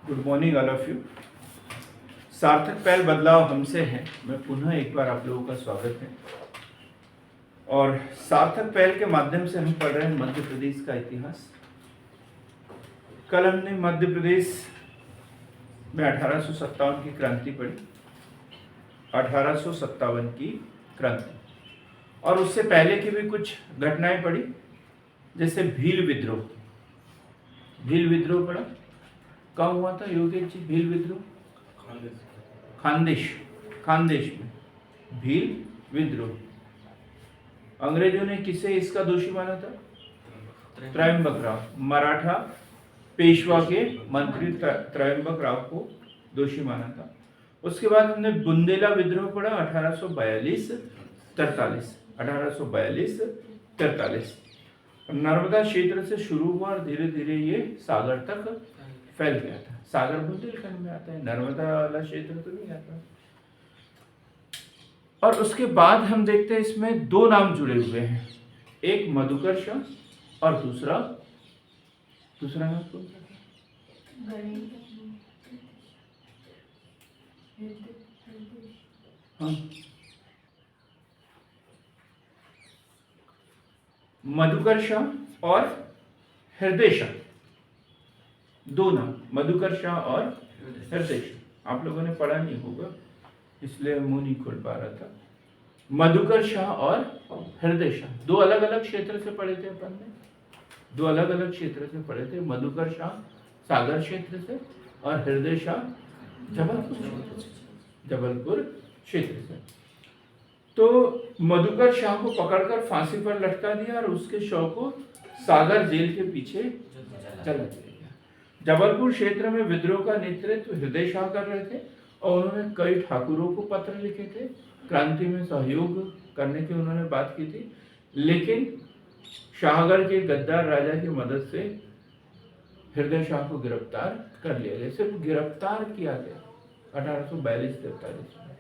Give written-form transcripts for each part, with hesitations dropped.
Good morning all of you. सार्थक पहल बदलाव हमसे है मैं पुनः एक बार आप लोगों का स्वागत है। और सार्थक पहल के माध्यम से हम पढ़ रहे हैं मध्य प्रदेश का इतिहास। कल हमने मध्य प्रदेश में 1857 की क्रांति पढ़ी, 1857 की क्रांति, और उससे पहले की भी कुछ घटनाएं पढ़ी, जैसे भील विद्रोह। भील विद्रोह पढ़ा, कहाँ हुआ था योगेश जी? भील विद्रोह खानदेश में भील विद्रोह। अंग्रेजों ने किसे इसका दोषी माना था? त्रयंबक राव, मराठा पेशवा के मंत्री त्रयंबक राव को दोषी माना था। उसके बाद हमने बुंदेला विद्रोह पढ़ा, 1842-43। नर्मदा क्षेत्र से शुरू हुआ और धीरे धीरे ये सागर तक फैल गया था। सागर बुंदेलखंड में आता है, नर्मदा वाला क्षेत्र तो नहीं आता। और उसके बाद हम देखते हैं इसमें दो नाम जुड़े हुए हैं, एक मधुकर्ष और दूसरा नाम कौन सा? हाँ, मधुकर्ष और हृदय। दो नाम, मधुकर्ष और हृदय। आप लोगों ने पढ़ा नहीं होगा इसलिए मुंह नहीं खोल पा रहा था। मधुकर्ष और हृदय दो अलग अलग क्षेत्र से पढ़े थे अपन ने, दो अलग अलग क्षेत्र से पढ़े थे। मधुकर्ष सागर क्षेत्र से और हृदय जबलपुर क्षेत्र से। तो मधुकर शाह को पकड़कर फांसी पर लटका दिया और उसके शव को सागर जेल के पीछे जला दिया। जबलपुर क्षेत्र में विद्रोह का नेतृत्व हृदय शाह कर रहे थे और उन्होंने कई ठाकुरों को पत्र लिखे थे, क्रांति में सहयोग करने की उन्होंने बात की थी। लेकिन शाहगढ़ के गद्दार राजा की मदद से हृदय शाह को गिरफ्तार कर लिया गया। सिर्फ गिरफ्तार किया गया 1842-43 में,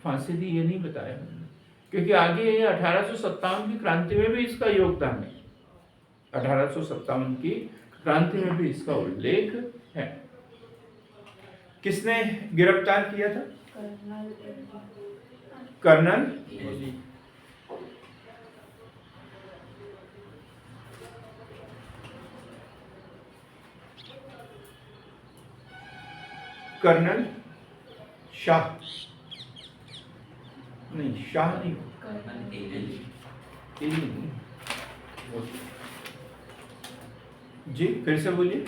फांसी दी ये नहीं बताया हमने, क्योंकि आगे ये 1857 की क्रांति में भी इसका योगदान है। 1857 की क्रांति में भी इसका उल्लेख है। किसने गिरफ्तार किया था? कर्नल शाह नहीं, शाह नहीं, जी फिर से बोलिए।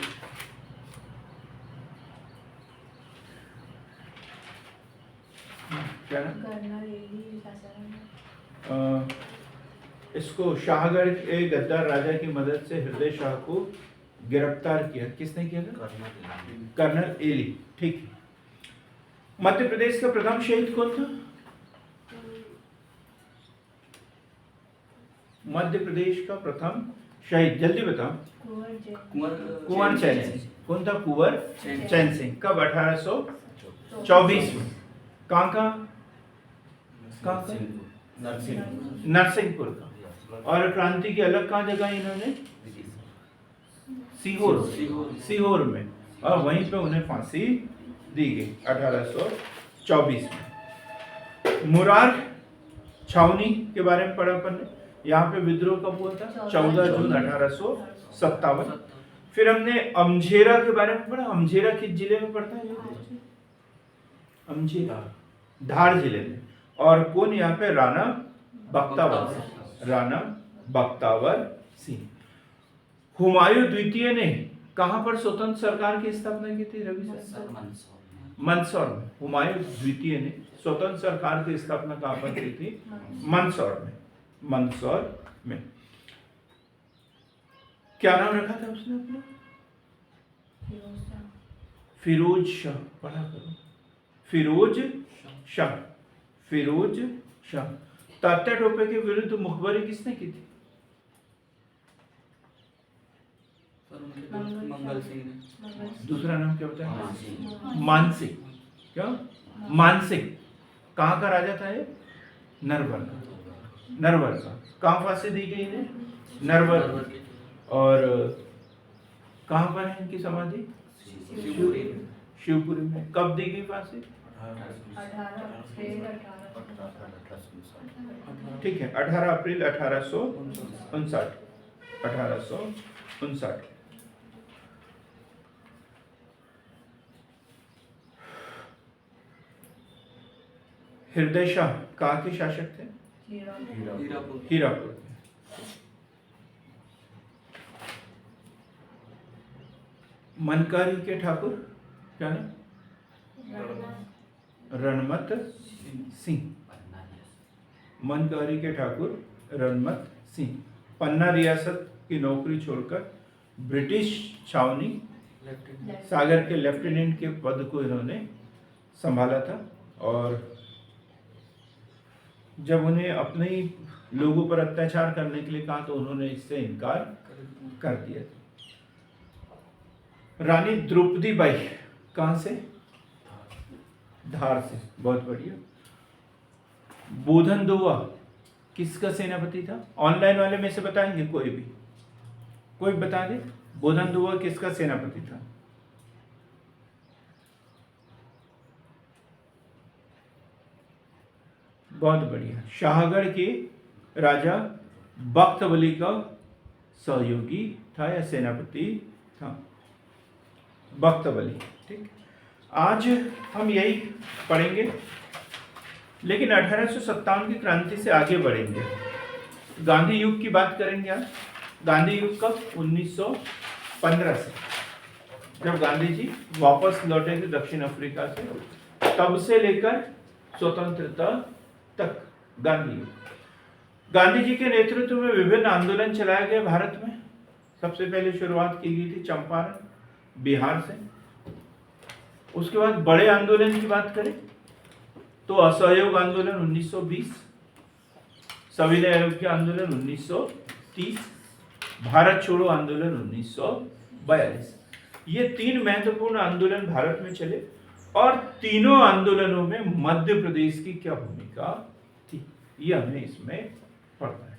क्या इसको शाहगढ़ के गद्दार राजा की मदद से हृदय शाह को गिरफ्तार किया। किसने किया था? Colonel Eli. ठीक। मध्य प्रदेश का प्रथम शहीद कौन था? मध्य प्रदेश का प्रथम शहीद जल्दी बताओ। कुंवर चैन सिंह। कौन था? कुंवर चैन सिंह। कब? 1824 में। कहाँ? नरसिंहपुर का। और क्रांति की अलग कहाँ जगह इन्होंने? सीहोर में, और वहीं पे उन्हें फांसी दी गई 1824 में। मुरार छावनी के बारे में पढ़ा अपन ने। यहाँ पे विद्रोह कब हुआ था? 14 जून 1857। फिर हमने अमझेरा के बारे में पढ़ा। अमझेरा किस जिले में पड़ता है? अमझेरा धार जिले में। और कौन यहाँ पे? राणा बख्तावर सिंह। हुमायूं द्वितीय ने कहाँ पर स्वतंत्र सरकार की स्थापना की थी? रवि सर, मंदसौर में। हुमायूं द्वितीय ने स्वतंत्र सरकार की स्थापना कहाँ पर की थी? मंदसौर में। क्या नाम रखा था उसने अपना? फिरोज शाह। पढ़ा करो, फिरोज शाह। तात्या टोपे के विरुद्ध मुखबरी किसने की थी? मंगल सिंह ने। दूसरा नाम क्या बताया? मानसिंह। क्या? मानसिंह। कहाँ का राजा था ये? नरवर का। कहाँ फांसी दी गई इन्हें? नरवर। और कहाँ पर है इनकी समाधि? शिवपुरी में। कब दी गई फांसी? ठीक है, 18 अप्रैल 1859। 1859। हृदय शाह कहाँ के शासक थे? हीरापुर के। मनकारी के ठाकुर क्या नाम? रणमत सिंह। मनकारी के ठाकुर रणमत सिंह पन्ना रियासत की नौकरी छोड़कर ब्रिटिश छावनी सागर के लेफ्टिनेंट के पद को इन्होंने संभाला था, और जब उन्हें अपने ही लोगों पर अत्याचार करने के लिए कहा तो उन्होंने इससे इनकार कर दिया था। रानी द्रौपदी बाई कहां से? धार से। बहुत बढ़िया। बोधन दुआ किसका सेनापति था? ऑनलाइन वाले में से बताएंगे कोई भी, कोई बता दे। बोधन दुआ किसका सेनापति था? बहुत बढ़िया। शाहगढ़ के राजा बख्तबली का सहयोगी था या सेनापति था? बख्तबली। ठीक, आज हम यही पढ़ेंगे, लेकिन 1857 की क्रांति से आगे बढ़ेंगे। गांधी युग की बात करेंगे आज। गांधी युग कब? 1915 से, जब गांधी जी वापस लौटे थे दक्षिण अफ्रीका से, तब से लेकर स्वतंत्रता तक गांधी युग। गांधी जी के नेतृत्व में विभिन्न आंदोलन चलाए गए भारत में। सबसे पहले शुरुआत की गई थी चंपारण, बिहार से। उसके बाद बड़े आंदोलन की बात करें तो असहयोग आंदोलन 1920, सविनय अवज्ञा आंदोलन 1930, भारत छोड़ो आंदोलन 1942। ये 3 महत्वपूर्ण आंदोलन भारत में चले, और तीनों आंदोलनों में मध्य प्रदेश की क्या भूमिका थी, ये हमें इसमें पढ़ना है।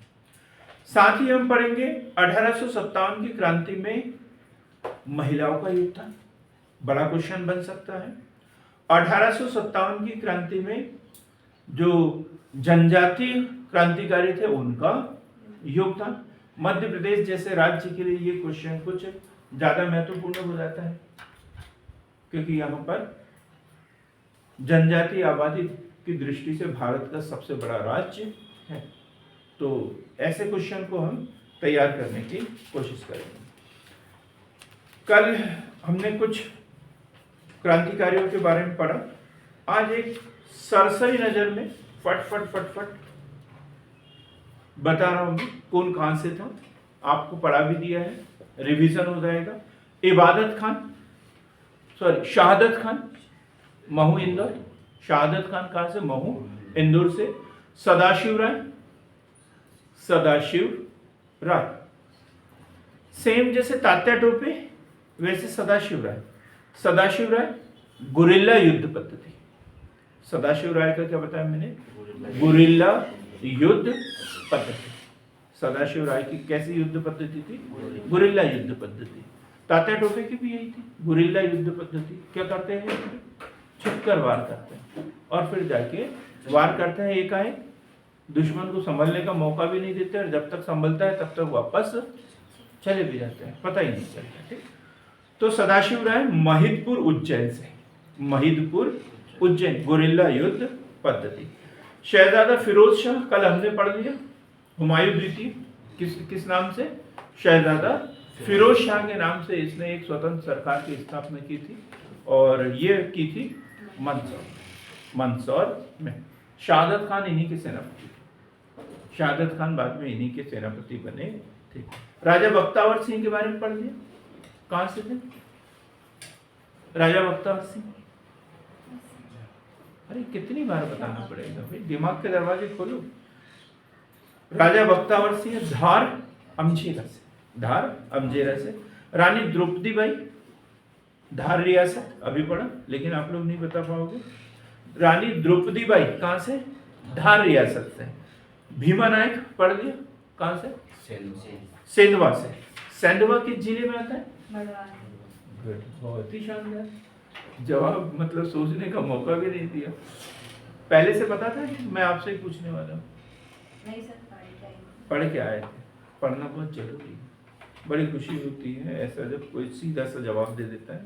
साथ ही हम पढ़ेंगे 1857 की क्रांति में महिलाओं का योगदान, बड़ा क्वेश्चन बन सकता है। 1857 की क्रांति में जो जनजातीय क्रांतिकारी थे उनका योगदान। मध्य प्रदेश जैसे राज्य के लिए ये क्वेश्चन कुछ ज्यादा महत्वपूर्ण हो जाता है, क्योंकि यहाँ पर जनजातीय आबादी की दृष्टि से भारत का सबसे बड़ा राज्य है। तो ऐसे क्वेश्चन को हम तैयार करने की कोशिश करेंगे। कल हमने कुछ क्रांतिकारियों के बारे में पढ़ा, आज एक सरसरी नजर में फट बता रहा हूं कौन कहां से था। आपको पढ़ा भी दिया है, रिवीजन हो जाएगा। शहादत खान महू इंदौर। शहादत खान कहां से? महू इंदौर से। सदाशिव राय सेम जैसे तात्या टोपे वैसे सदाशिव राय गुरिल्ला युद्ध पद्धति। सदाशिव राय का क्या बताया मैंने? गुरिल्ला युद्ध पद्धति। सदाशिव राय की कैसी युद्ध पद्धति थी? गुरिल्ला युद्ध पद्धति। तात्या टोपे की भी यही थी, गुरिल्ला युद्ध पद्धति। क्या करते हैं? छुपकर वार करते हैं, और फिर जाके वार करते हैं एकाएक, दुश्मन को संभलने का मौका भी नहीं देते, और जब तक संभलता है तब तक वापस चले भी जाते हैं, पता ही नहीं चलता। ठीक, तो सदाशिव राय महिदपुर उज्जैन से। महिदपुर उज्जैन, गुरिल्ला युद्ध पद्धति। शहजादा फिरोज शाह कल हमने पढ़ लिया। हुमायूं द्वितीय किस नाम से? शहजादा फिरोज शाह के नाम से इसने एक स्वतंत्र सरकार की स्थापना की थी, और ये की थी मंदसौर में। शहादत खान इन्हीं के सेनापति, शहादत खान बाद में इन्हीं के सेनापति बने थे। राजा बख्तावर सिंह के बारे में पढ़ लिया। कहां से थे राजा बख्तावर सिंह? अरे कितनी बार बताना पड़ेगा भाई, दिमाग के दरवाजे खोलो। राजा बख्तावर सिंह धार अमजेरा से। रानी द्रौपदी बाई धार रियासत, अभी पढ़ा लेकिन आप लोग नहीं बता पाओगे। रानी द्रौपदी बाई कहां से? धार रियासत से। भीमा नायक पढ़ लिया, कहां से? सेंधवा से। सेंधवा किस जिले में आता है? गुड, बहुत ही शानदार जवाब, मतलब सोचने का मौका भी नहीं दिया। पहले से पता था कि मैं आपसे ही पूछने वाला हूँ? नहीं सर, पढ़ के आए थे। पढ़ना बहुत जरूरी है, बड़ी खुशी होती है ऐसा जब कोई सीधा सा जवाब दे देता है।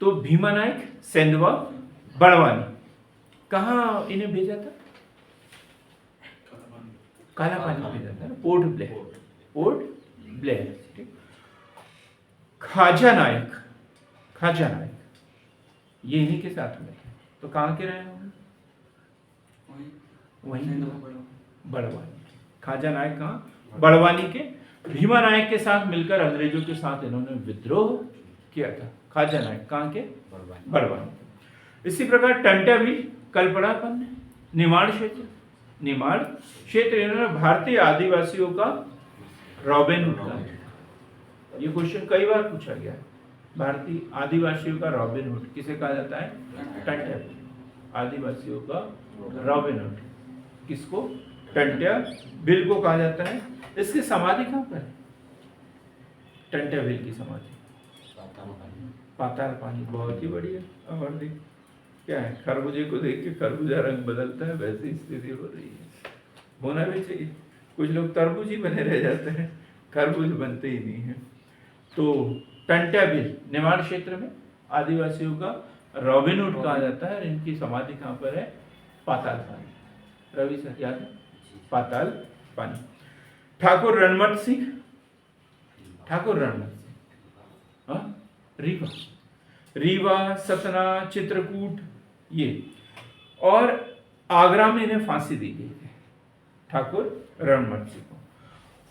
तो भीमा नायक, सेंधवा, बड़वानी, कहाँ इन्हें भेजा था? काला पानी भेजा था, पोर्ट ब्लेयर, पोर्ट ब्लेयर। खाजा नायक, खाजा नायक ये इन्हीं के साथ में थे, तो कहाँ के रहे होंगे? वहीं बड़वानी। खाजा नायक कहाँ? बड़वानी के। भीमा नायक के साथ मिलकर अंग्रेजों के साथ इन्होंने विद्रोह किया था। खाजा नायक कहाँ के? बड़वानी। इसी प्रकार टंटा भी कल पड़ा अपन ने, निमाड़ क्षेत्र, निमाड़ क्षेत्र इन्होंने भारतीय आदिवासियों का रॉबिन हुड कहा। ये क्वेश्चन कई बार पूछा गया है। भारतीय आदिवासियों का रॉबिन हुड किसे कहा जाता है? टंटा। आदिवासियों का रॉबिन हुड किसको? टंटा बिल को कहा जाता है। इसकी समाधि कहाँ पर है? टंटा बिल की समाधि पाताल पानी। बहुत ही बढ़िया। और देख क्या है, खरबूजे को देख के खरबूजा रंग बदलता है, वैसी स्थिति हो रही है। होना भी चाहिए। कुछ लोग तरबूज ही बने रह जाते हैं, खरबूज बनते ही नहीं है। तो टंटा बिल निमाड़ क्षेत्र में आदिवासियों का रॉबिन हुड कहा जाता है। इनकी समाधि कहाँ पर है? पाताल पानी। रवि सर याद है? पाताल पानी। ठाकुर रणमत सिंह, ठाकुर रणमत सिंह, हाँ, रीवा, रीवा, सतना, चित्रकूट ये, और आगरा में इन्हें फांसी दी गई थी ठाकुर रणमत सिंह को।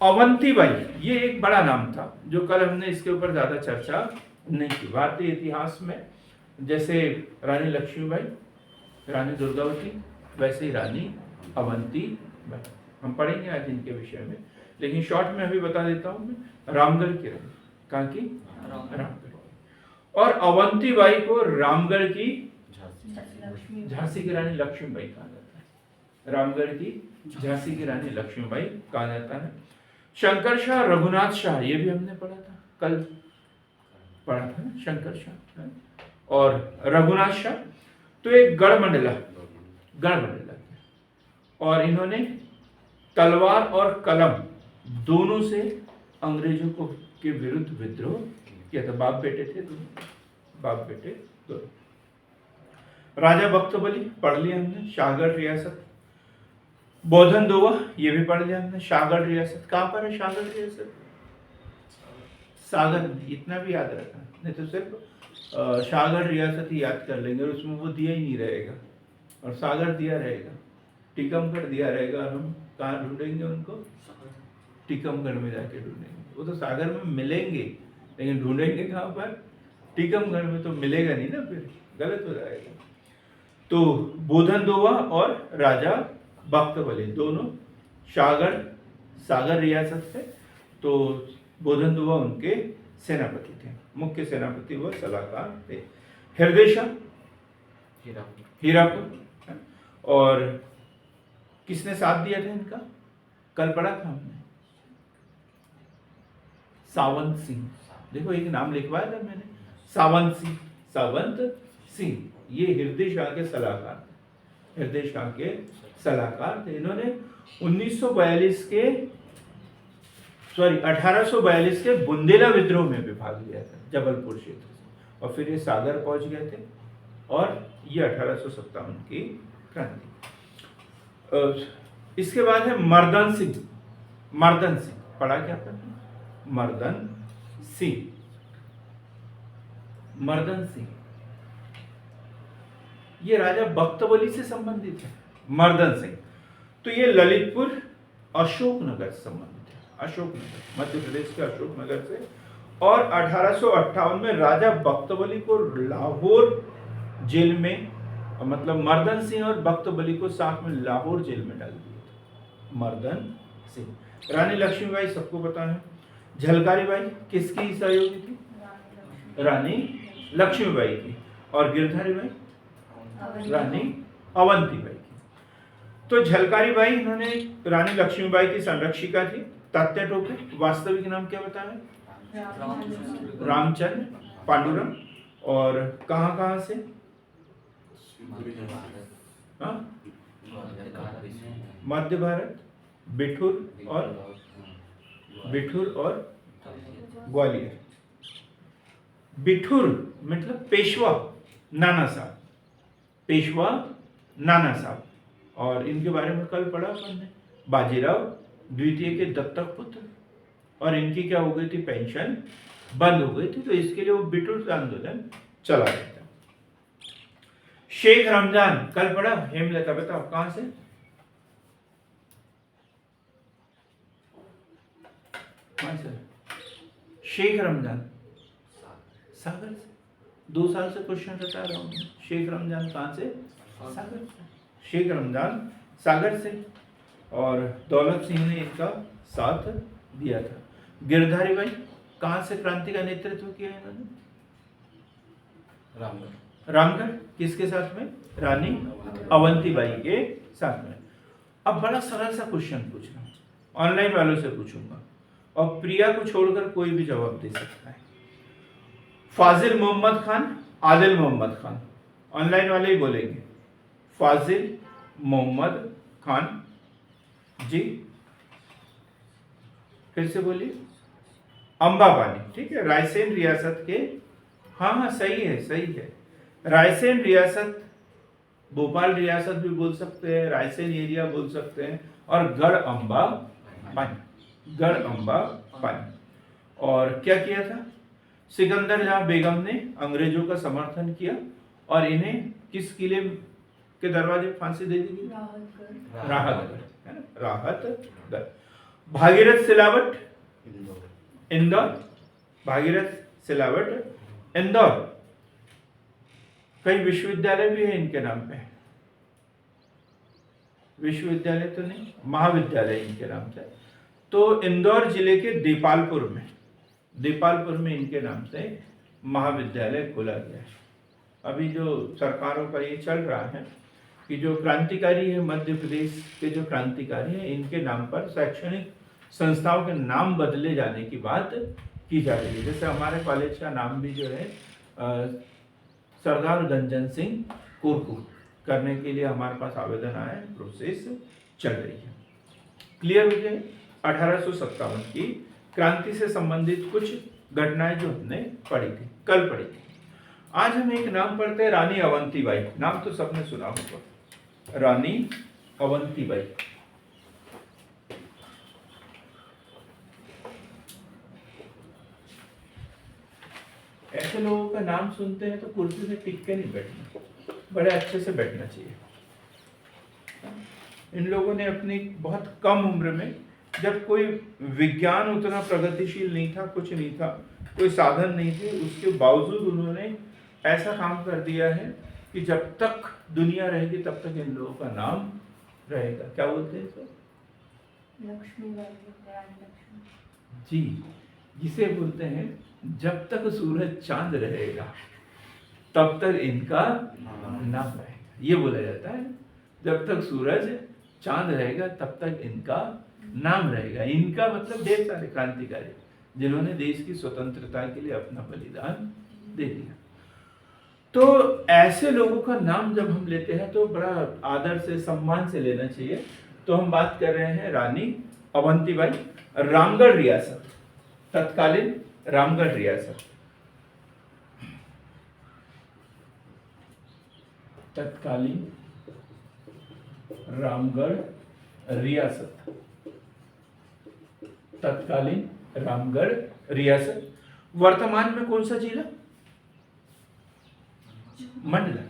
अवंतीबाई ये एक बड़ा नाम था जो कल हमने इसके ऊपर ज्यादा चर्चा नहीं की। भारतीय इतिहास में जैसे रानी लक्ष्मीबाई, रानी दुर्गावती, वैसे ही रानी अवंतीबाई हम पढ़ेंगे आज इनके विषय में, लेकिन शॉर्ट में अभी बता देता हूँ मैं। रामगढ़ की रानी, कहाँ की? रामगढ़। और अवंतीबाई को रामगढ़ की झांसी की रानी लक्ष्मीबाई कहा जाता है। रामगढ़ की झांसी की रानी लक्ष्मीबाई कहा जाता है। शंकर शाह, रघुनाथ शाह ये भी हमने पढ़ा था, कल पढ़ा था ना, शंकर शाह और रघुनाथ शाह। तो एक गढ़मंडला, और इन्होंने तलवार और कलम दोनों से अंग्रेजों को के विरुद्ध विद्रोह किया था। बाप बेटे थे दोनों, बाप बेटे दोनों। राजा बख्तबली पढ़ लिया हमने, शाहगढ़ रियासत। बोधन दोवा ये भी पढ़ लिया हमने, शाहगढ़ रियासत। कहाँ पर है शाहगढ़ रियासत? सागर में। इतना भी याद रखना, नहीं तो सिर्फ शाहगढ़ रियासत ही याद कर लेंगे और उसमें वो दिया ही नहीं रहेगा, और सागर दिया रहेगा, टीकमगढ़ दिया रहेगा। हम कहाँ ढूंढेंगे उनको? टीकमगढ़ में जाके ढूंढेंगे। वो तो सागर में मिलेंगे, लेकिन ढूंढेंगे कहाँ पर? टीकमगढ़ में तो मिलेगा नहीं ना, फिर गलत हो जाएगा। तो बोधन दोवा और राजा बख्तबली दोनों शाहगढ़ सागर रियासत से। तो बोधन दोवा उनके सेनापति थे, मुख्य सेनापति व सलाहकार थे। हृदय शाह हीरापुर, और किसने साथ दिया था इनका? कल पढ़ा था हमने, सावंत सिंह। देखो एक नाम लिखवाया था मैंने, सावंत सिंह। सावंत सिंह ये हृदय शाह के सलाहकार थे, हृदय शाह के सलाहकार थे। इन्होंने 1842 के बुंदेला विद्रोह में भी भाग लिया था जबलपुर क्षेत्र से, और फिर ये सागर पहुंच गए थे, और ये 1857 की क्रांति। इसके बाद है मर्दन सिंह। मर्दन सिंह पढ़ा क्या आपने? मर्दन सिंह, मर्दन सिंह ये राजा बख्तबली से संबंधित है। मर्दन सिंह तो ये ललितपुर अशोकनगर से संबंधित है, अशोकनगर मध्य प्रदेश के अशोकनगर से। और 1858 में राजा बख्तबली को लाहौर जेल में, मतलब मर्दन सिंह और बख्तबली को साथ में लाहौर जेल में डाल दिया था। मर्दन सिंह। रानी लक्ष्मीबाई सबको पता है। झलकारी बाई किसकी सहयोगी थी? रानी लक्ष्मीबाई की। और गिरधारी बाई रानी अवंतीबाई की। तो झलकारी बाई इन्होंने रानी लक्ष्मीबाई की संरक्षिका थी। तात्या टोपे वास्तविक नाम क्या बताया? रामचंद्र पांडुरंग। और कहाँ कहाँ से? हाँ, मध्य भारत, बिठूर और ग्वालियर। बिठूर मतलब पेशवा नाना साहब, पेशवा नाना साहब। और इनके बारे में कल पढ़ा अपन ने, बाजीराव द्वितीय के दत्तक पुत्र, और इनकी क्या हो गई थी, पेंशन बंद हो गई थी, तो इसके लिए वो बिठूर आंदोलन चला गया था। शेख रमजान कल पढ़ा, हेमलता बताओ कहां से? कहां से शेख रमजान? सागर से। 2 साल से क्वेश्चन बता रहा हूं, शेख रमजान कहां से? सागर से। शेख रमजान सागर से। और दौलत सिंह ने इनका साथ दिया था। गिरधारी भाई कहां से क्रांति का नेतृत्व किया इन्होंने? रामगढ़। किसके साथ में? रानी अवंतीबाई के साथ में। अब बड़ा सरल सा क्वेश्चन पूछ रहा हूं, ऑनलाइन वालों से पूछूंगा, और प्रिया को छोड़कर कोई भी जवाब दे सकता है। फाजिल मोहम्मद खान, आदिल मोहम्मद खान, ऑनलाइन वाले ही बोलेंगे। फाजिल मोहम्मद खान जी, फिर से बोलिए। अंबापानी, ठीक है, रायसेन रियासत के, हाँ सही है। रायसेन रियासत, भोपाल रियासत भी बोल सकते हैं, रायसेन एरिया बोल सकते हैं, और गढ़ अम्बा पानी। और क्या किया था? सिकंदर जहां बेगम ने अंग्रेजों का समर्थन किया और इन्हें किस किले के दरवाजे फांसी दे दी गई? राहतगढ़, है ना, राहतगढ़। भागीरथ सिलावट इंदौर, भागीरथ सिलावट इंदौर। कई विश्वविद्यालय भी है इनके नाम पे, विश्वविद्यालय तो नहीं, महाविद्यालय इनके नाम से। तो इंदौर जिले के देपालपुर में इनके नाम से महाविद्यालय खोला गया है। अभी जो सरकारों का ये चल रहा है कि जो क्रांतिकारी है, मध्य प्रदेश के जो क्रांतिकारी हैं, इनके नाम पर शैक्षणिक संस्थाओं के नाम बदले जाने की बात की जा रही है। जैसे हमारे कॉलेज का नाम भी जो है सरदार गंजन सिंह कुरकू करने के लिए हमारे पास आवेदन आया है, प्रोसेस चल रही है। क्लियर हो गए? 1857 की क्रांति से संबंधित कुछ घटनाएं जो हमने कल पढ़ी थी। आज हम एक नाम पढ़ते हैं, रानी अवंतीबाई। नाम तो सबने सुना होगा, रानी अवंतीबाई। ऐसे लोगों का नाम सुनते हैं तो कुर्सी से टिक के नहीं बैठना, बड़े अच्छे से बैठना चाहिए। इन लोगों ने अपनी बहुत कम उम्र में, जब कोई विज्ञान उतना प्रगतिशील नहीं था, कुछ नहीं था, कोई साधन नहीं थे, उसके बावजूद उन्होंने ऐसा काम कर दिया है कि जब तक दुनिया रहेगी तब तक इन लोगों का नाम रहेगा। क्या बोलते हैं सर? जी, जिसे बोलते हैं जब तक सूरज चांद रहेगा तब तक इनका नाम रहेगा, ये बोला जाता है। जब तक सूरज चांद रहेगा तब तक इनका नाम रहेगा। इनका मतलब ढेर सारे क्रांतिकारी जिन्होंने देश की स्वतंत्रता के लिए अपना बलिदान दे दिया। तो ऐसे लोगों का नाम जब हम लेते हैं तो बड़ा आदर से, सम्मान से लेना चाहिए। तो हम बात कर रहे हैं रानी अवंतीबाई, रामगढ़ रियासत, तत्कालीन रामगढ़ रियासत, तत्कालीन रामगढ़ रियासत, तत्कालीन रामगढ़ रियासत। वर्तमान में कौन सा जिला? मंडला।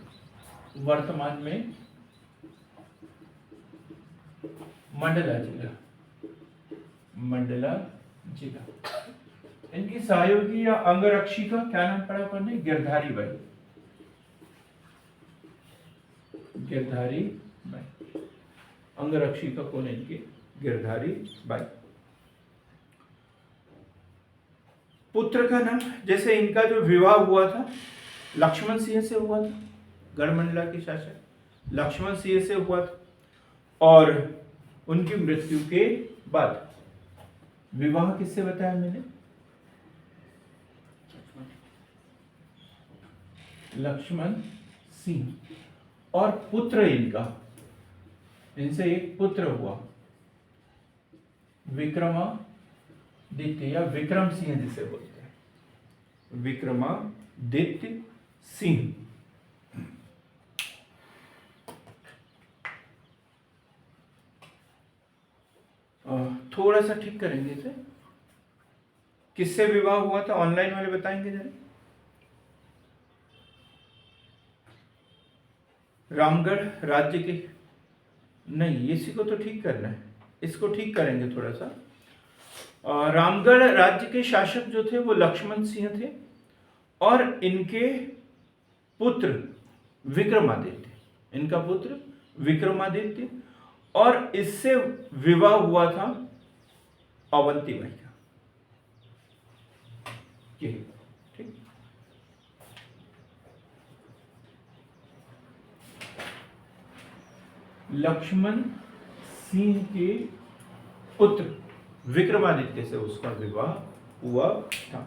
वर्तमान में मंडला जिला, मंडला जिला। इनकी सहयोगी या अंगरक्षिका क्या नाम पड़ा पढ़ने? गिरधारी बाई, गिरधारी बाई। अंगरक्षिका कौन है इनकी? गिरधारी बाई। पुत्र का नाम, जैसे इनका जो विवाह हुआ था लक्ष्मण सिंह से हुआ था, गढ़मंडला के शासक लक्ष्मण सिंह से हुआ था, और उनकी मृत्यु के बाद विवाह किससे बताया मैंने? लक्ष्मण सिंह, और पुत्र इनका, इनसे एक पुत्र हुआ विक्रमादित्य या विक्रम सिंह जिसे बोलते हैं, विक्रमादित्य सिंह। थोड़ा सा ठीक करेंगे इसे। किससे विवाह हुआ था, ऑनलाइन वाले बताएंगे जरा। रामगढ़ राज्य के, नहीं इसी को तो ठीक करना है, इसको ठीक करेंगे थोड़ा सा। रामगढ़ राज्य के शासक जो थे वो लक्ष्मण सिंह थे, और इनके पुत्र विक्रमादित्य, इनका पुत्र विक्रमादित्य, और इससे विवाह हुआ था अवंतीबाई का। ठीक, लक्ष्मण सिंह के पुत्र विक्रमादित्य से उसका विवाह हुआ था।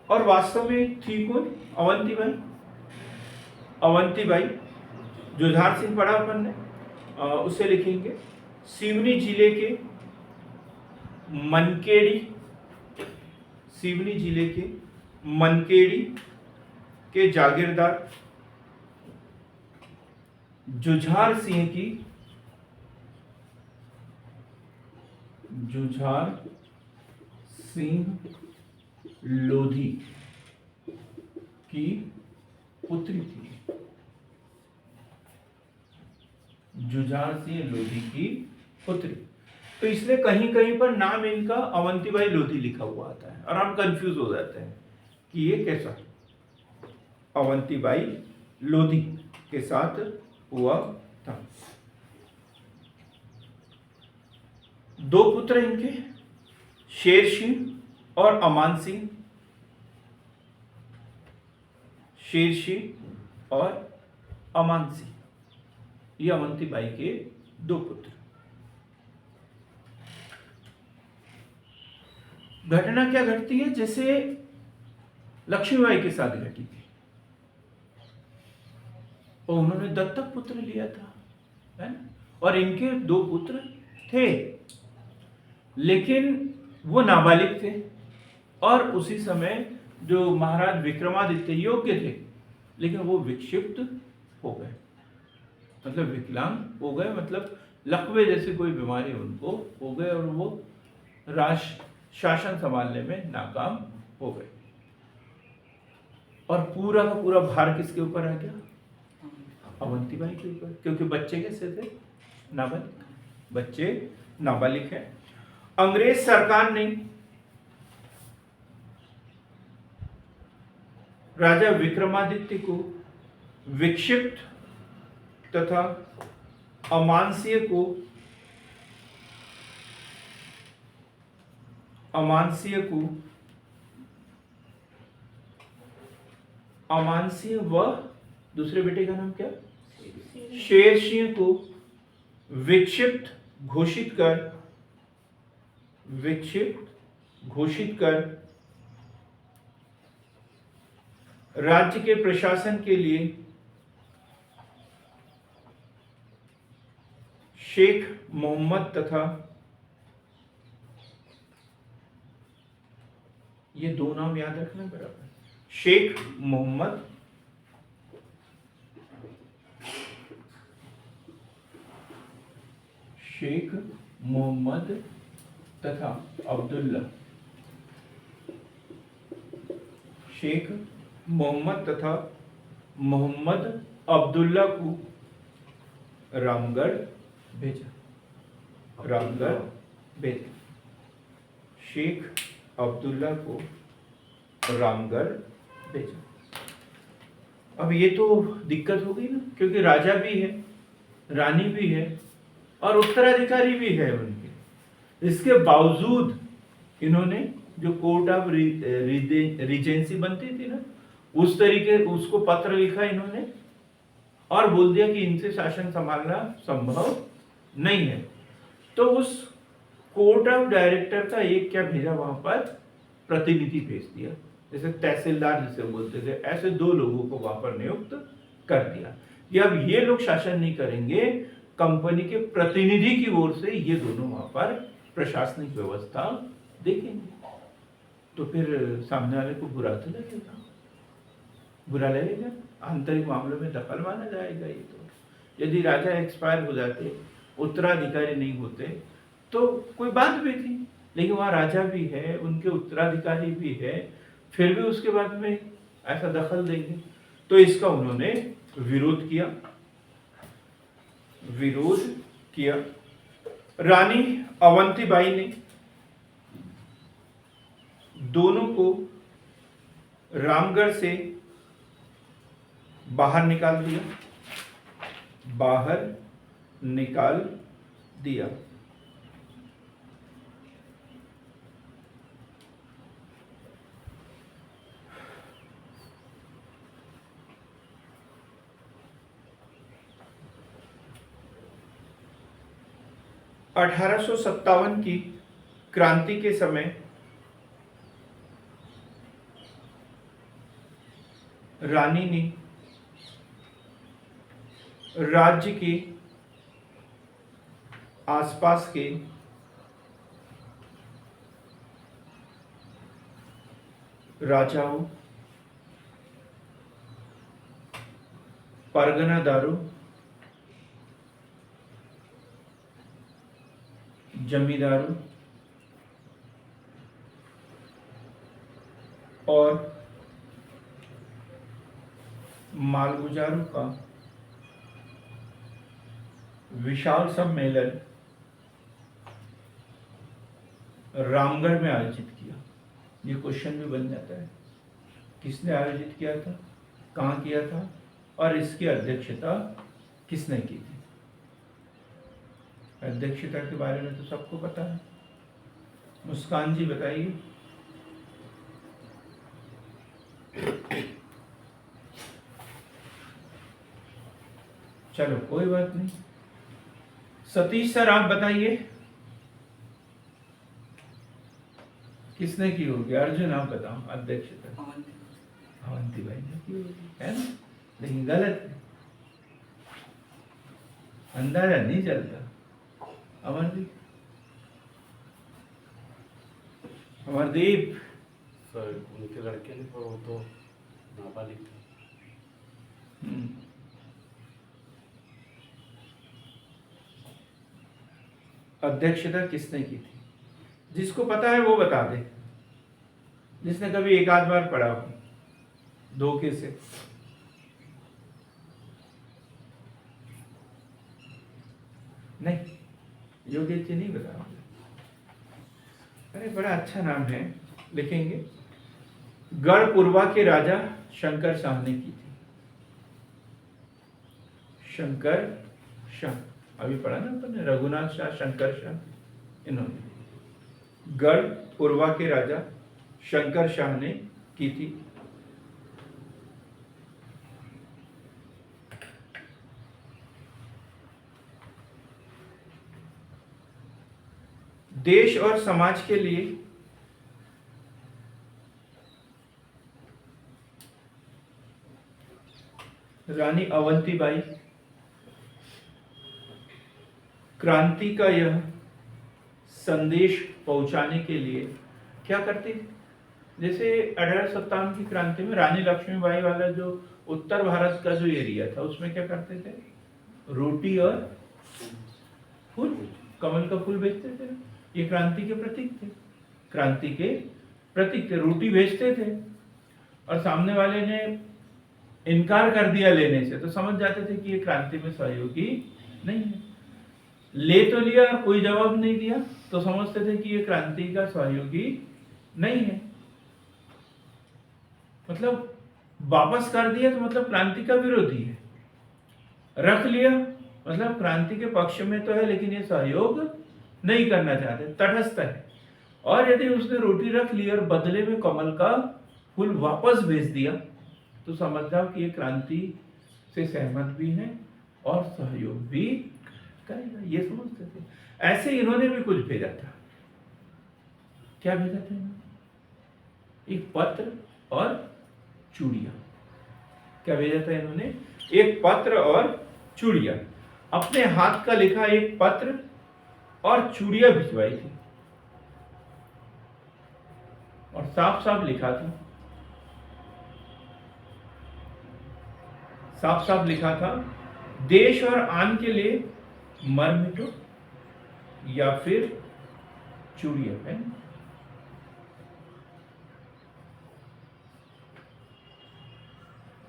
और वास्तव में थी कौन, अवंतीबाई। अवंतीबाई, जुझार सिंह पढ़ा अपन ने, उसे लिखेंगे। सिवनी जिले के मनकेड़ी, सिवनी जिले के मनकेड़ी के जागीरदार जुझार सिंह की, जुझार सिंह लोधी की पुत्री थी, जुझार सिंह लोधी की पुत्री। तो इसलिए कहीं कहीं पर नाम इनका अवंतीबाई लोधी लिखा हुआ आता है, और हम कंफ्यूज हो जाते हैं कि ये कैसा। अवंतीबाई लोधी के साथ हुआ था। दो पुत्र इनके, शेर सिंह और अमान सिंह, शेर सिंह और अमान सिंह, ये अवंतीबाई के दो पुत्र। घटना क्या घटती है, जैसे लक्ष्मीबाई के साथ घटी थी, और उन्होंने दत्तक पुत्र लिया था, है ना? और इनके दो पुत्र थे, लेकिन वो नाबालिग थे, और उसी समय जो महाराज विक्रमादित्य योग्य थे, लेकिन वो विक्षिप्त हो गए, मतलब विकलांग हो गए, मतलब लकवे जैसी कोई बीमारी उनको हो गए, और वो राज शासन संभालने में नाकाम हो गए। और पूरा का पूरा भार किसके ऊपर आ गया, अवंतीबाई के ऊपर, क्योंकि बच्चे कैसे थे, नाबालिग, बच्चे नाबालिग हैं। अंग्रेज सरकार ने राजा विक्रमादित्य को विक्षिप्त तथा अमानसीय व दूसरे बेटे का नाम क्या, शेर सिंह को विक्षिप्त घोषित कर राज्य के प्रशासन के लिए शेख मोहम्मद तथा, ये दो नाम याद रखना बराबर, शेख मोहम्मद तथा अब्दुल्ला, शेख मोहम्मद तथा मोहम्मद अब्दुल्ला को रामगढ़ भेजा, शेख अब्दुल्ला को रामगढ़ भेजा। अब ये तो दिक्कत हो गई ना, क्योंकि राजा भी है, रानी भी है, और उत्तराधिकारी भी है उनके। इसके बावजूद इन्होंने जो कोर्ट ऑफ रीजेंसी बनती थी ना, उस तरीके उसको पत्र लिखा इन्होंने, और बोल दिया कि इनसे शासन संभालना संभव नहीं है। तो उस कोर्ट ऑफ डायरेक्टर का एक क्या भेजा, वहां पर प्रतिनिधि भेज दिया जैसे तहसीलदार जिसे बोलते थे, ऐसे 2 लोगों को वहां पर नियुक्त कर दिया। ये अब ये लोग शासन नहीं करेंगे, कंपनी के प्रतिनिधि की ओर से ये दोनों वहां पर प्रशासनिक व्यवस्था देखेंगे। तो फिर सामने वाले को बुरा तो लगेगा, बुरा लगेगा, आंतरिक मामलों में दखल माना जाएगा ये तो। यदि राजा एक्सपायर हो जाते, उत्तराधिकारी नहीं होते तो कोई बात भी थी, लेकिन वहाँ राजा भी है, उनके उत्तराधिकारी भी है, फिर भी उसके बाद में ऐसा दखल देंगे। तो इसका उन्होंने विरोध किया, विरोध किया। रानी अवंतीबाई ने दोनों को रामगढ़ से बाहर निकाल दिया, बाहर निकाल दिया। अठारह सौ 57 की क्रांति के समय रानी ने राज्य के आसपास के राजाओं, परगनादारों, जमींदारों और मालगुजारों का विशाल सम्मेलन रामगढ़ में आयोजित किया। ये क्वेश्चन भी बन जाता है, किसने आयोजित किया था, कहाँ किया था और इसकी अध्यक्षता किसने की थी। अध्यक्षता के बारे में तो सबको पता है, मुस्कान जी बताइए। चलो कोई बात नहीं, सतीश सर आप बताइए किसने की होगी। अर्जुन आप बताओ अध्यक्षता। अवंतीबाई ने की होगी, है ना, लेकिन गलत है, अंदाजा नहीं चलता। अमरदीप, अमरदीप सर उनके लड़के ने, पर वो तो नाबालिग थे। अध्यक्षता किसने की थी, जिसको पता है वो बता दे, जिसने कभी एक आध बार पढ़ा हो धोखे से। नहीं, योगेश जी नहीं बताओगे। अरे बड़ा अच्छा नाम है, लिखेंगे। गढ़पुरवा के राजा शंकर शाह ने की थी। शंकर शाह, अभी पढ़ा ना अपने, रघुनाथ शाह, शंकर शाह, इन्होंने। गढ़पुरवा के राजा शंकर शाह ने की थी। देश और समाज के लिए रानी अवंतीबाई क्रांति का यह संदेश पहुंचाने के लिए क्या करती थी। जैसे 1857 की क्रांति में रानी लक्ष्मीबाई वाला जो उत्तर भारत का जो एरिया था, उसमें क्या करते थे, रोटी और फूल, कमल का फूल बेचते थे। ये क्रांति के प्रतीक थे, क्रांति के प्रतीक थे। रोटी बेचते थे और सामने वाले ने इनकार कर दिया लेने से, तो समझ जाते थे कि ये क्रांति में सहयोगी नहीं है। ले तो लिया और कोई जवाब नहीं दिया, तो समझते थे कि ये क्रांति का सहयोगी नहीं है। मतलब वापस कर दिया तो मतलब क्रांति का विरोधी है, रख लिया मतलब क्रांति के पक्ष में तो है लेकिन ये सहयोग नहीं करना चाहते, तटस्थ है। और यदि उसने रोटी रख ली और बदले में कमल का फूल वापस भेज दिया, तो समझ जाओ कि ये क्रांति से सहमत भी है और सहयोग भी करेगा, ये समझते थे। ऐसे इन्होंने भी कुछ भेजा था। क्या भेजा था इन्होंने? एक पत्र और चूड़ियां। क्या भेजा था इन्होंने? एक पत्र और चूड़ियां। अपने हाथ का लिखा एक पत्र और चूड़ियां भिजवाई थी, और साफ साफ लिखा था, साफ साफ लिखा था, देश और आन के लिए मर मिटो या फिर चूड़ियां पहन।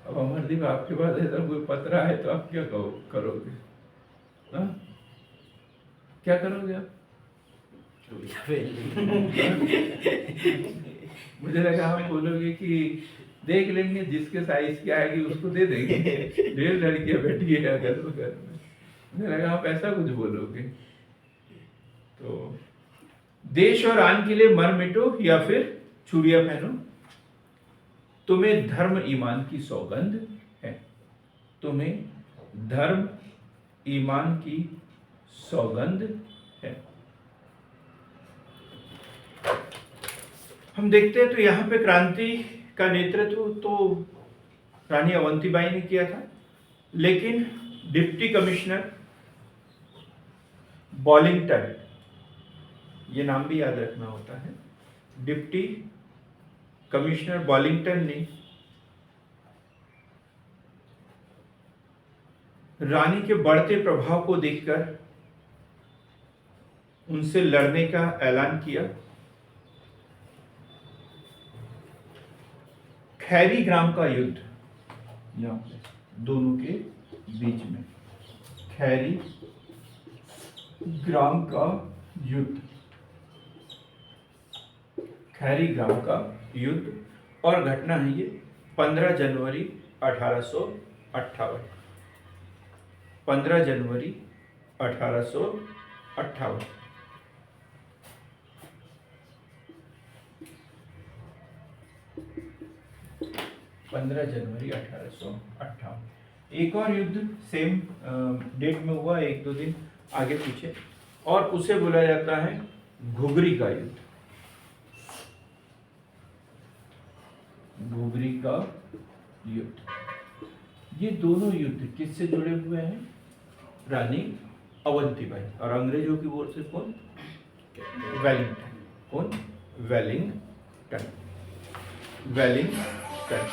अब अमरदीप, आपके पास ऐसा कोई पत्र है तो आप क्या करोगे? हाँ? क्या करोगे आप? मुझे लगा आप बोलोगे कि देख लेंगे जिसके साइज की आएगी उसको दे देंगे, ढेर लड़कियां बैठी है अगल बगल में। मुझे लगा आप ऐसा कुछ बोलोगे। तो देश और आन के लिए मर मिटो या फिर चूड़ियां पहनो, तुम्हें धर्म ईमान की सौगंध है। तुम्हें धर्म ईमान की सौगंध है। हम देखते हैं तो यहाँ पे क्रांति का नेतृत्व तो रानी अवंतीबाई ने किया था, लेकिन डिप्टी कमिश्नर बॉलिंगटन, ये नाम भी याद रखना होता है, डिप्टी कमिश्नर बॉलिंगटन ने रानी के बढ़ते प्रभाव को देखकर उनसे लड़ने का ऐलान किया। खैरी ग्राम का युद्ध, यहाँ पे दोनों के बीच में खैरी ग्राम का युद्ध, खैरी ग्राम का युद्ध, और घटना है ये 15 जनवरी 1858। 15 जनवरी 1858। जनवरी 1858। एक और युद्ध सेम डेट में हुआ, एक दो दिन आगे पीछे, और उसे बोला जाता है घुघरी का युद्ध। घुघरी का युद्ध। ये दोनों युद्ध किससे जुड़े हुए हैं? रानी अवंतीबाई, और अंग्रेजों की ओर से कौन? वेलिंगटन। कौन? वेलिंगटन। वेलिंगटन,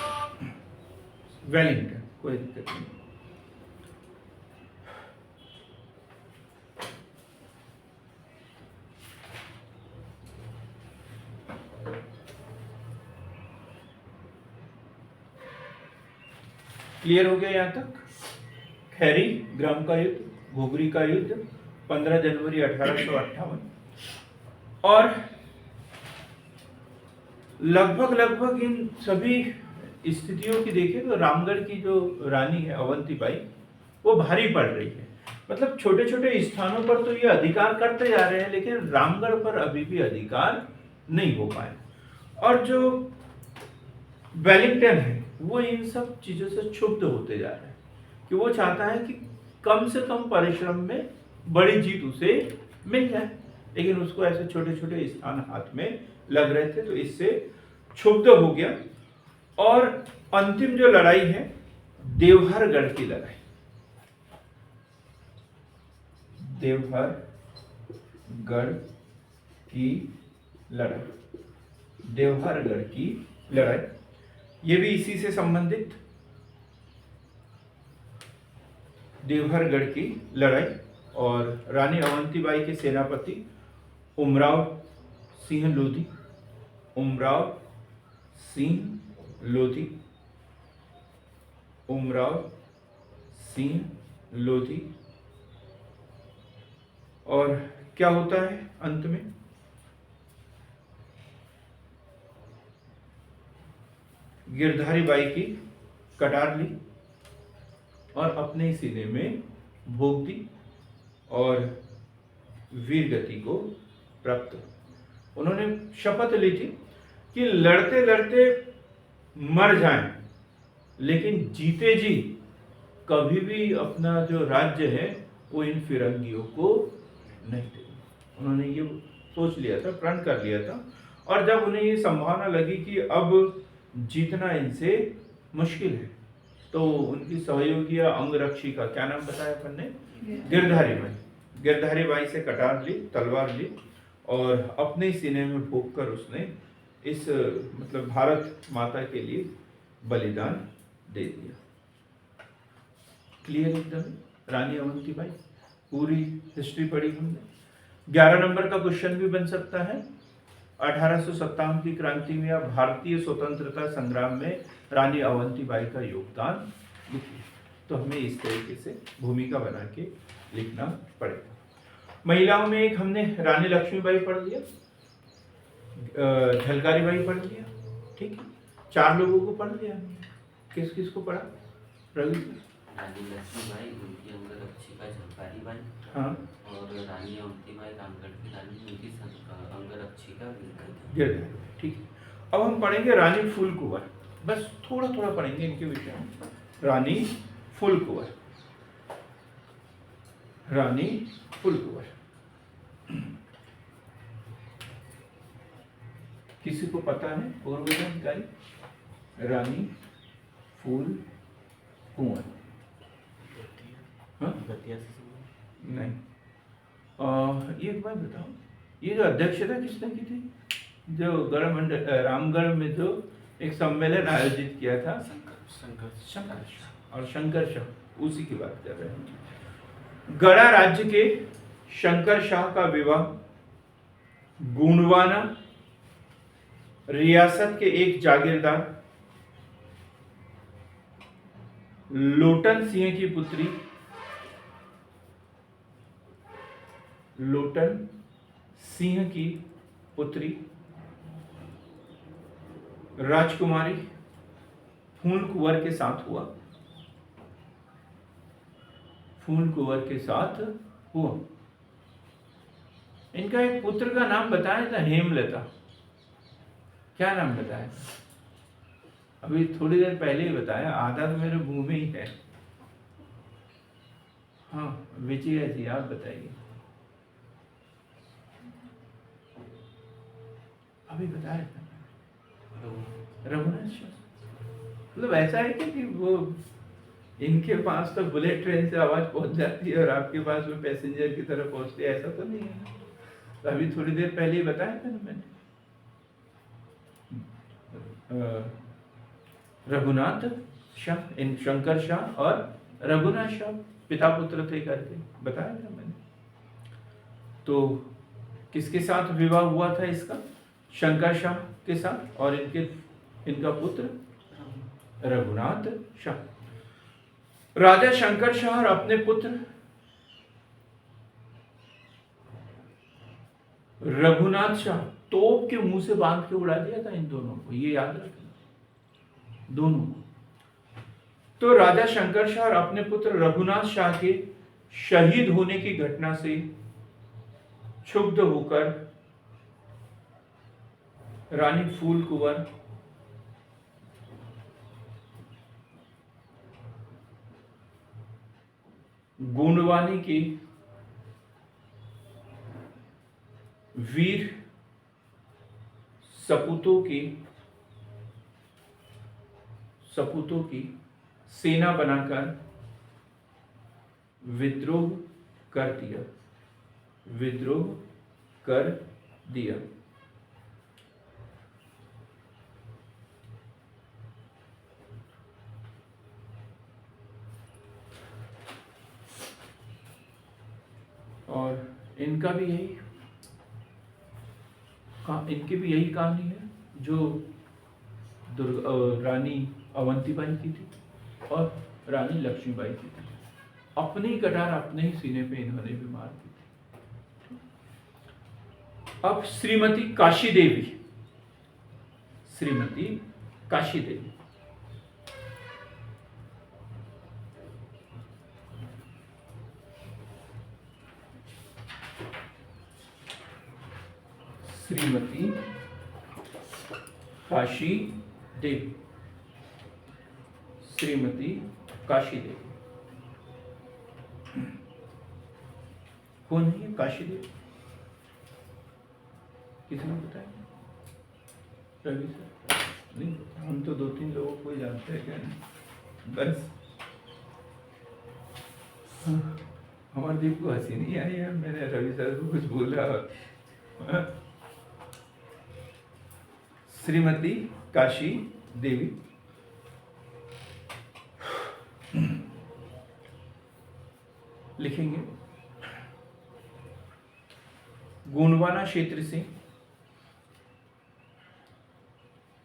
वेलिंगटन, कोई दिक्कत नहीं। क्लियर हो गया यहाँ तक? खैरी ग्राम का युद्ध, घुघरी का युद्ध 15 जनवरी 1858, और लगभग इन सभी स्थितियों की देखें तो रामगढ़ की जो रानी है अवंतीबाई, वो भारी पड़ रही है। मतलब छोटे छोटे स्थानों पर तो ये अधिकार करते जा रहे हैं, लेकिन रामगढ़ पर अभी भी अधिकार नहीं हो पाए। और जो वेलिंगटन है वो इन सब चीजों से क्षुब्ध होते जा रहा है, कि वो चाहता है कि कम से कम परिश्रम में बड़ी जीत उसे मिल जाए, लेकिन उसको ऐसे छोटे छोटे स्थान हाथ में लग रहे थे, तो इससे क्षुब्ध हो गया। और अंतिम जो लड़ाई है देवहरगढ़ की लड़ाई, देवहरगढ़ की लड़ाई, देवहरगढ़ की लड़ाई, ये भी इसी से संबंधित, देवहरगढ़ की लड़ाई। और रानी अवंतीबाई के सेनापति उमराव सिंह लोधी, उमराव सिंह लोधी, उमराव सिंह लोधी। और क्या होता है अंत में? गिरधारी बाई की कटार ली और अपने सीने में भोग दी और वीर गति को प्राप्त। उन्होंने शपथ ली थी कि लड़ते लड़ते मर जाएं, लेकिन जीते जी कभी भी अपना जो राज्य है वो इन फिरंगियों को नहीं देंगे। उन्होंने ये सोच लिया था, प्रण कर लिया था। और जब उन्हें ये संभावना लगी कि अब जीतना इनसे मुश्किल है। तो उनकी सहयोगी या अंगरक्षी का क्या नाम बताया अपन ने? गिरधारी बाई। गिरधारी बाई से कटार ली, तलवार ली और अपने सीने में फूंक कर उसने इस मतलब भारत माता के लिए बलिदान दे दिया। क्लियर एकदम? रानी अवंतीबाई पूरी हिस्ट्री पढ़ी हमने। 11 नंबर का क्वेश्चन भी बन सकता है। 1857 की क्रांति में या भारतीय स्वतंत्रता संग्राम में रानी अवंतीबाई का योगदान लिखिए। तो हमें इस तरीके से भूमिका बना के लिखना पड़ेगा। महिलाओं में एक हमने रानी लक्ष्मीबाई पढ़ लिया, झलकारी बाई पढ़ लिया, ठीक है। 4 लोगों को पढ़ लिया हमने। किस किस को पढ़ा? रवि? रानी लक्ष्मीबाई, उनकी अंगरक्षिका झलकारी बाई, हाँ, और रानी अवंतीबाई रामगढ़ की रानी, उनकी अंगरक्षिका गिरधारी। गिरधारी, ठीक है। अब हम पढ़ेंगे रानी फूल कुंवर। बस थोड़ा थोड़ा पढ़ेंगे इनके विषय में। रानी फूल कुंवर, रानी फूल कुंवर। किसी को पता है पूर्व जानकारी? रानी फूल कुंवर। हाँ? गतिया से संबंधित? नहीं। ये एक बात बताओ, ये जो अध्यक्षता किसने की थी? जो गढ़ मंडल रामगढ़ में जो एक सम्मेलन आयोजित किया था? शंकर शंकर और शंकर शाह, उसी की बात कर रहे हैं। गढ़ा राज्य के शंकर शाह का विवाह गुणवाना रियासत के एक जागीरदार लोटन सिंह की पुत्री लोटन सिंह की पुत्री राजकुमारी फूल कुंवर के साथ हुआ। फूल कुंवर के साथ हुआ। इनका एक पुत्र का नाम बताया था, हेमलता। क्या नाम बताया? अभी थोड़ी देर पहले ही बताया, आधा तो मेरे मुंह में ही है। हाँ विजया जी, आप बताइए। अभी बताया था रघुनाथ शाह। मतलब ऐसा है कि वो इनके पास तो बुलेट ट्रेन से आवाज पहुंच जाती है और आपके पास वो पैसेंजर की तरह पहुंचती है, ऐसा तो नहीं है। तो अभी थोड़ी देर पहले ही बताया था ना मैंने। रघुनाथ शाह, इन शंकर शाह और रघुनाथ शाह पिता पुत्र थे करके बताया था मैंने। तो किसके साथ विवाह हुआ था इसका? शंकर शाह के साथ, और इनका पुत्र रघुनाथ शाह। राजा शंकर शाह और अपने पुत्र रघुनाथ शाह तोप के मुंह से बांध के उड़ा दिया था इन दोनों को, ये याद रखना, दोनों को। तो राजा शंकर शाह और अपने पुत्र रघुनाथ शाह के शहीद होने की घटना से क्षुब्ध होकर रानी फूल कुंवर गोंडवानी के वीर सपूतों की सेना बनाकर विद्रोह कर दिया। और इनका भी इनकी भी यही कहानी है जो रानी अवंतीबाई की थी और रानी लक्ष्मीबाई की थी। अपनी कटार अपने ही सीने पे इन्होंने भी मार दी थी। अब श्रीमती काशी देवी, श्रीमती काशी देवी श्रीमती काशी देवी, श्रीमती काशी देवी कौन है काशी देवी? किसी ने बताया? रवि सर। नहीं, हम तो 2-3 लोगों को ही जानते हैं, क्या बस। अमरदीप को हंसी नहीं आई है, मैंने रवि सर को कुछ बोला। श्रीमती काशी देवी, लिखेंगे गोंडवाना क्षेत्र से।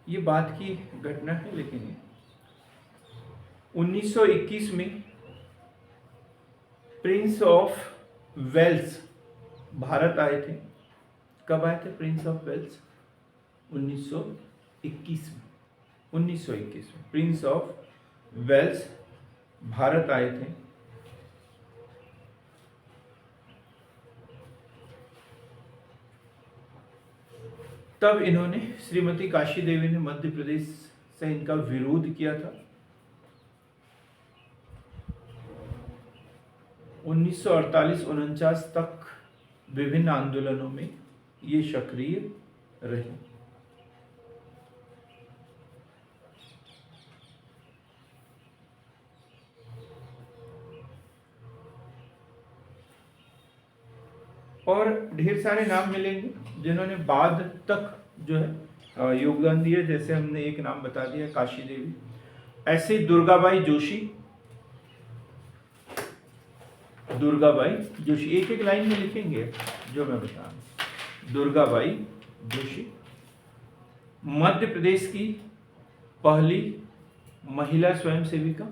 ये बात की घटना है, लेकिन 1921 में प्रिंस ऑफ वेल्स भारत आए थे। कब आए थे प्रिंस ऑफ वेल्स? 1921 में। 1921 में प्रिंस ऑफ वेल्स भारत आए थे। तब इन्होंने, श्रीमती काशी देवी ने मध्य प्रदेश से इनका विरोध किया था। 1948-49 तक विभिन्न आंदोलनों में ये सक्रिय रहे। और ढेर सारे नाम मिलेंगे जिन्होंने बाद तक जो है योगदान दिया। जैसे हमने एक नाम बता दिया, काशी देवी। ऐसे दुर्गाबाई जोशी, दुर्गाबाई जोशी, एक एक लाइन में लिखेंगे जो मैं बता रहा हूं। दुर्गाबाई जोशी मध्य प्रदेश की पहली महिला स्वयं सेविका।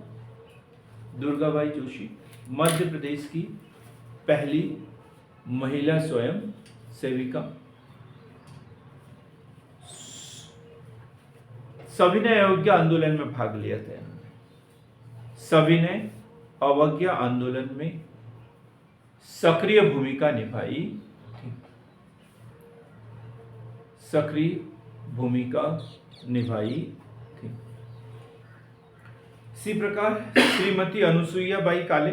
दुर्गाबाई जोशी मध्य प्रदेश की पहली महिला स्वयं सेविका। सविनय अवज्ञा आंदोलन में भाग लिया था इन्होंने। सविनय अवज्ञा आंदोलन में सक्रिय भूमिका निभाई थी। सक्रिय भूमिका निभाई थी। इसी प्रकार श्रीमती अनुसुईया बाई काले,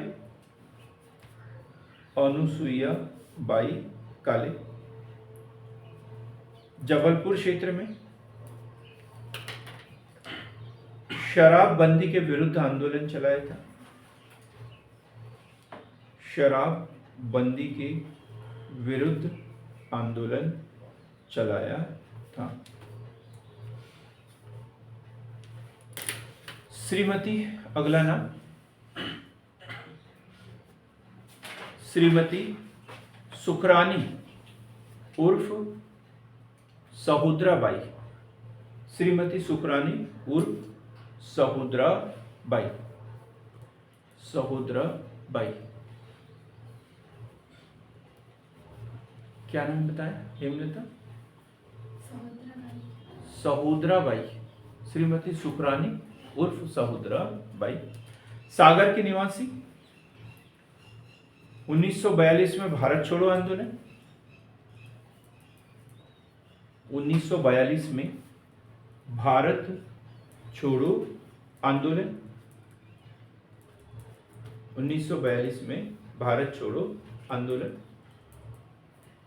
अनुसुईया बाई काले जबलपुर क्षेत्र में शराबबंदी के विरुद्ध आंदोलन चलाया था। शराबबंदी के विरुद्ध आंदोलन चलाया था। श्रीमती, अगला नाम श्रीमती सुखरानी उर्फ सहोदराबाई। श्रीमती सुखरानी उर्फ सहोदराबाई। सहोदराबाई, क्या नाम बताया हेमलता? सहोदराबाई। श्रीमती सुखरानी उर्फ सहोदराबाई सागर की निवासी। 1942 में भारत छोड़ो आंदोलन। 1942 में भारत छोड़ो आंदोलन। 1942 में भारत छोड़ो आंदोलन।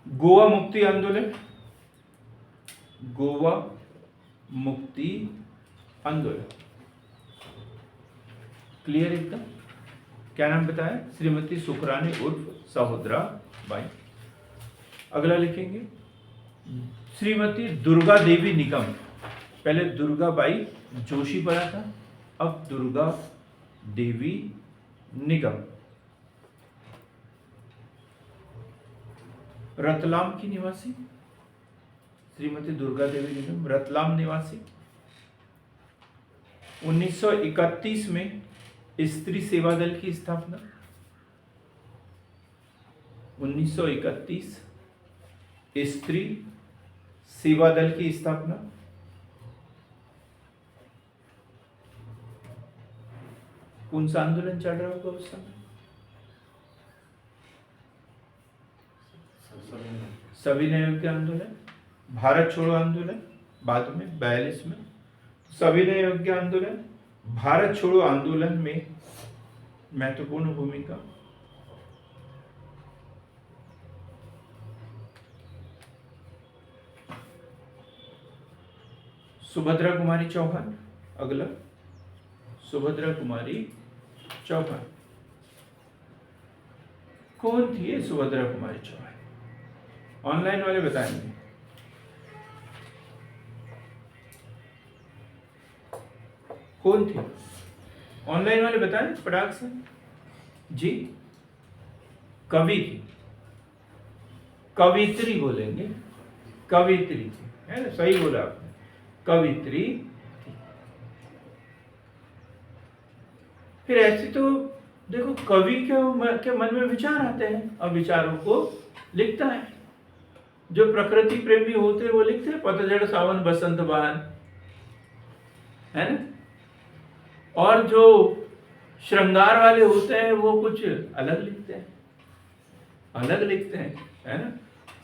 गोवा मुक्ति आंदोलन। गोवा मुक्ति आंदोलन। क्लियर एकदम? क्या नाम बताया? श्रीमती सुखरानी उर्फ सहोदराबाई। अगला लिखेंगे श्रीमती दुर्गा देवी निगम। पहले दुर्गाबाई जोशी पढ़ा था, अब दुर्गा देवी निगम। रतलाम की निवासी। श्रीमती दुर्गा देवी निगम रतलाम निवासी। 1931 में स्त्री सेवा दल की स्थापना। 1931 स्त्री सेवा दल की स्थापना। कौन सा आंदोलन चल रहा होगा उस समय? सविनय अवज्ञा आंदोलन। भारत छोड़ो आंदोलन बाद में 42 में। सविनय अवज्ञा आंदोलन, भारत छोड़ो आंदोलन में महत्वपूर्ण भूमिका। सुभद्रा कुमारी चौहान, अगला सुभद्रा कुमारी चौहान। कौन थी ये सुभद्रा कुमारी चौहान? ऑनलाइन वाले बताएंगे। कौन थी? ऑनलाइन वाले बताएं फटाक से जी। कवि थी, कवित्री बोलेंगे, कवित्री थी, है ना? सही बोला आपने, कवित्री थी। फिर ऐसे तो देखो कवि के मन में विचार आते हैं और विचारों को लिखता है। जो प्रकृति प्रेमी होते हैं वो लिखते हैं पतझड़ सावन बसंत बहार, है ना? और जो श्रृंगार वाले होते हैं वो कुछ अलग लिखते हैं, अलग लिखते हैं, है ना?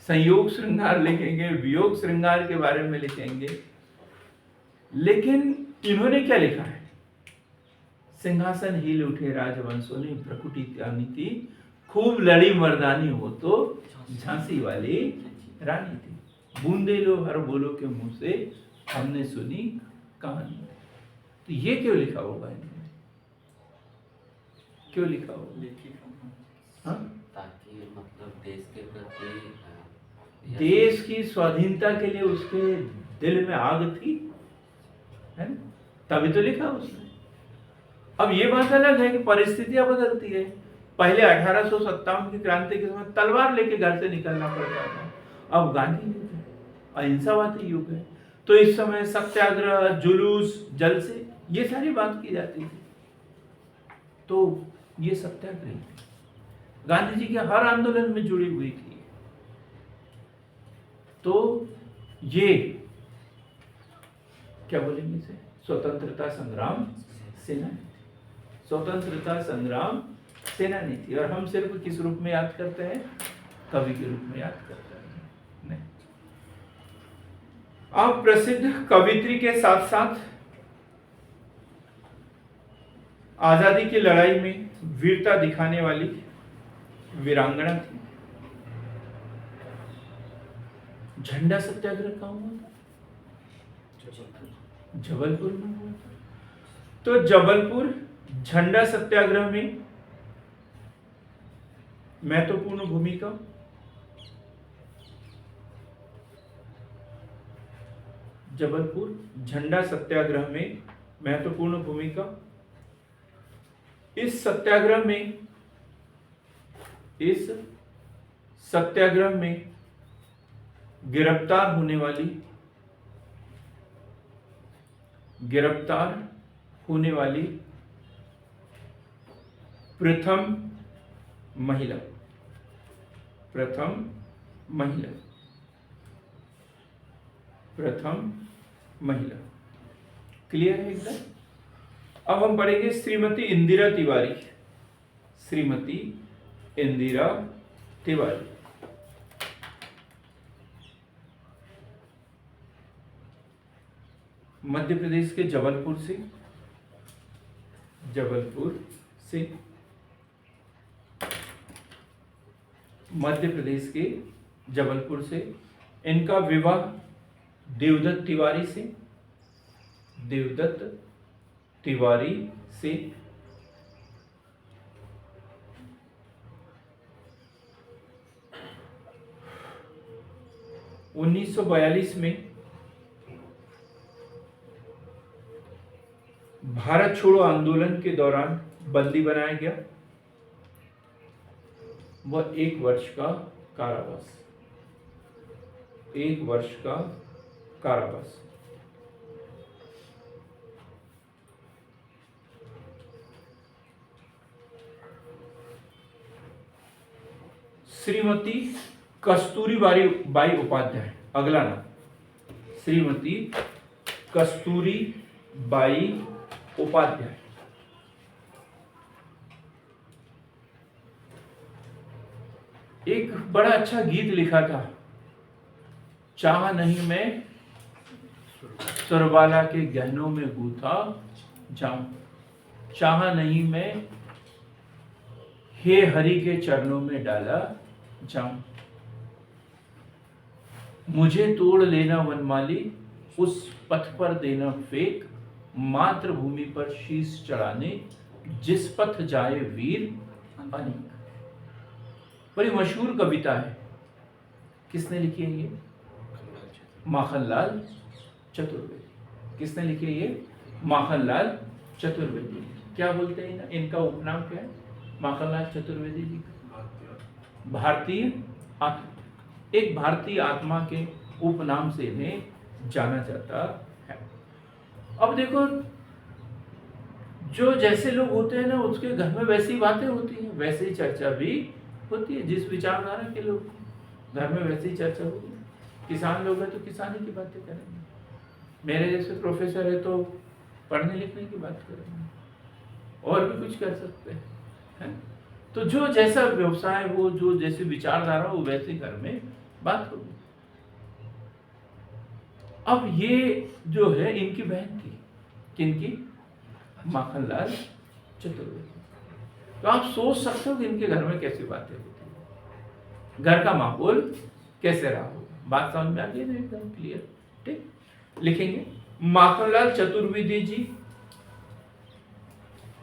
संयोग श्रृंगार लिखेंगे, वियोग श्रृंगार के बारे में लिखेंगे। लेकिन इन्होंने क्या लिखा है? सिंहासन हिल उठे राजवंशों ने, प्रकुटी त्यानी थी, खूब लड़ी मर्दानी हो तो झांसी वाली रानी थी। बूंदे लो हर बोलो के मुंह से, हमने सुनी कहानी। तो ये क्यों लिखा होगा इन्होंने? क्यों लिखा होगा? हाँ? ताकि मतलब देश के प्रति देश की स्वाधीनता के लिए उसके दिल में आग थी, है ना? तभी तो लिखा उसने। अब ये बात अलग है कि परिस्थितियां बदलती है। पहले 1857 की क्रांति के समय तलवार लेके घर से निकलना पड़ता था, अब गांधी युग है, अहिंसावादी युग है। तो इस समय सत्याग्रह, जुलूस, जलसे, ये सारी बात की जाती थी। तो ये सत्याग्रह थी, गांधी जी के हर आंदोलन में जुड़ी हुई थी। तो ये क्या बोलेंगे इसे? स्वतंत्रता संग्राम सेनानी थी, स्वतंत्रता संग्राम सेनानी थी। और हम सिर्फ किस रूप में याद करते हैं? कवि के रूप में याद करते हैं, नहीं। आप प्रसिद्ध कवित्री के साथ साथ आजादी की लड़ाई में वीरता दिखाने वाली वीरांगना थी। झंडा सत्याग्रह कहाँ हुआ था? जबलपुर में हुआ था। तो जबलपुर झंडा सत्याग्रह में महत्वपूर्ण भूमिका जबलपुर झंडा सत्याग्रह में महत्वपूर्ण भूमिका। इस सत्याग्रह में गिरफ्तार होने वाली प्रथम महिला। क्लियर है एकदम? अब हम पढ़ेंगे श्रीमती इंदिरा तिवारी। श्रीमती इंदिरा तिवारी मध्य प्रदेश के जबलपुर से मध्य प्रदेश के जबलपुर से। इनका विवाह देवदत्त तिवारी से 1942 में भारत छोड़ो आंदोलन के दौरान बंदी बनाया गया। वह 1 वर्ष का कारावास। श्रीमती कस्तूरी बाई उपाध्याय, अगला नाम श्रीमती कस्तूरी बाई उपाध्याय। एक बड़ा अच्छा गीत लिखा था, चाह नहीं मैं सुरबाला के गहनों में गूथा जाऊं, चाह नहीं मैं हे हरि के चरणों में डाला जाऊं। मुझे तोड़ लेना वनमाली उस पथ पर देना फेंक, मातृभूमि पर शीश चढ़ाने, जिस पथ जाए वीर अनेक। बड़ी मशहूर कविता है, किसने लिखी है ये? माखनलाल चतुर्वेदी। किसने लिखी है ये? माखनलाल चतुर्वेदी। क्या बोलते हैं इनका उपनाम क्या है माखनलाल चतुर्वेदी जी का? भारतीय आत्मा। एक भारतीय आत्मा के उपनाम से इन्हें जाना जाता है। अब देखो, जो जैसे लोग होते हैं ना, उसके घर में वैसी बातें होती हैं, वैसे ही चर्चा भी होती है। जिस विचारधारा के लोग घर में वैसी ही चर्चा होती है। किसान लोग हैं तो किसानी की बातें करेंगे, मेरे जैसे प्रोफेसर है तो पढ़ने लिखने की बात करेंगे, और भी कुछ कर सकते हैं। तो जो जैसा व्यवसाय हो, जो जैसी विचारधारा हो, वैसे घर में बात होगी। अब ये जो है इनकी बहन थी, किनकी? माखनलाल चतुर्वेदी। तो आप सोच सकते हो कि इनके घर में कैसी बातें होती है, घर का माहौल कैसे रहा होगा। बात समझ में आ गई ना, एकदम क्लियर। ठीक, लिखेंगे माखनलाल चतुर्वेदी जी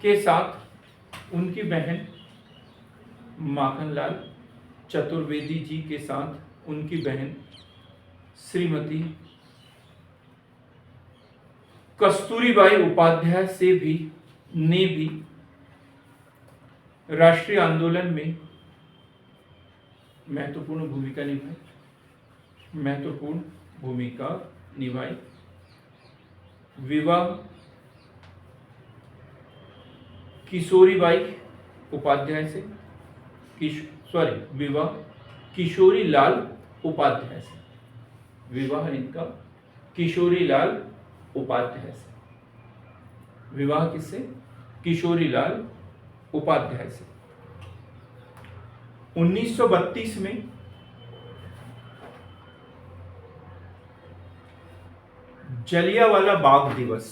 के साथ उनकी बहन, माखनलाल चतुर्वेदी जी के साथ उनकी बहन श्रीमती कस्तूरीबाई उपाध्याय से भी ने भी राष्ट्रीय आंदोलन में महत्वपूर्ण भूमिका निभाई। विवाह किशोरीबाई उपाध्याय से, विवाह किशोरी लाल उपाध्याय से, विवाह इनका किशोरी लाल उपाध्याय से। विवाह किससे? किशोरी लाल उपाध्याय से। 1932 में जलियांवाला बाग दिवस,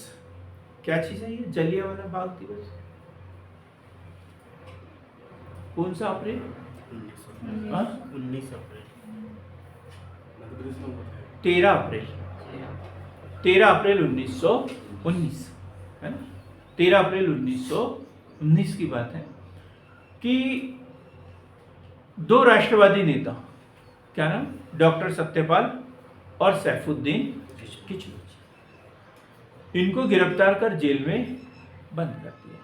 क्या चीज है ये जलियांवाला बाग दिवस? कौन सा अप्रैल? 19 अप्रैल 13 अप्रैल 1919 है ना। 13 अप्रैल 1919 की बात है कि दो राष्ट्रवादी नेता, क्या नाम? डॉक्टर सत्यपाल और सैफुद्दीन किचलू, इनको गिरफ्तार कर जेल में बंद कर दिया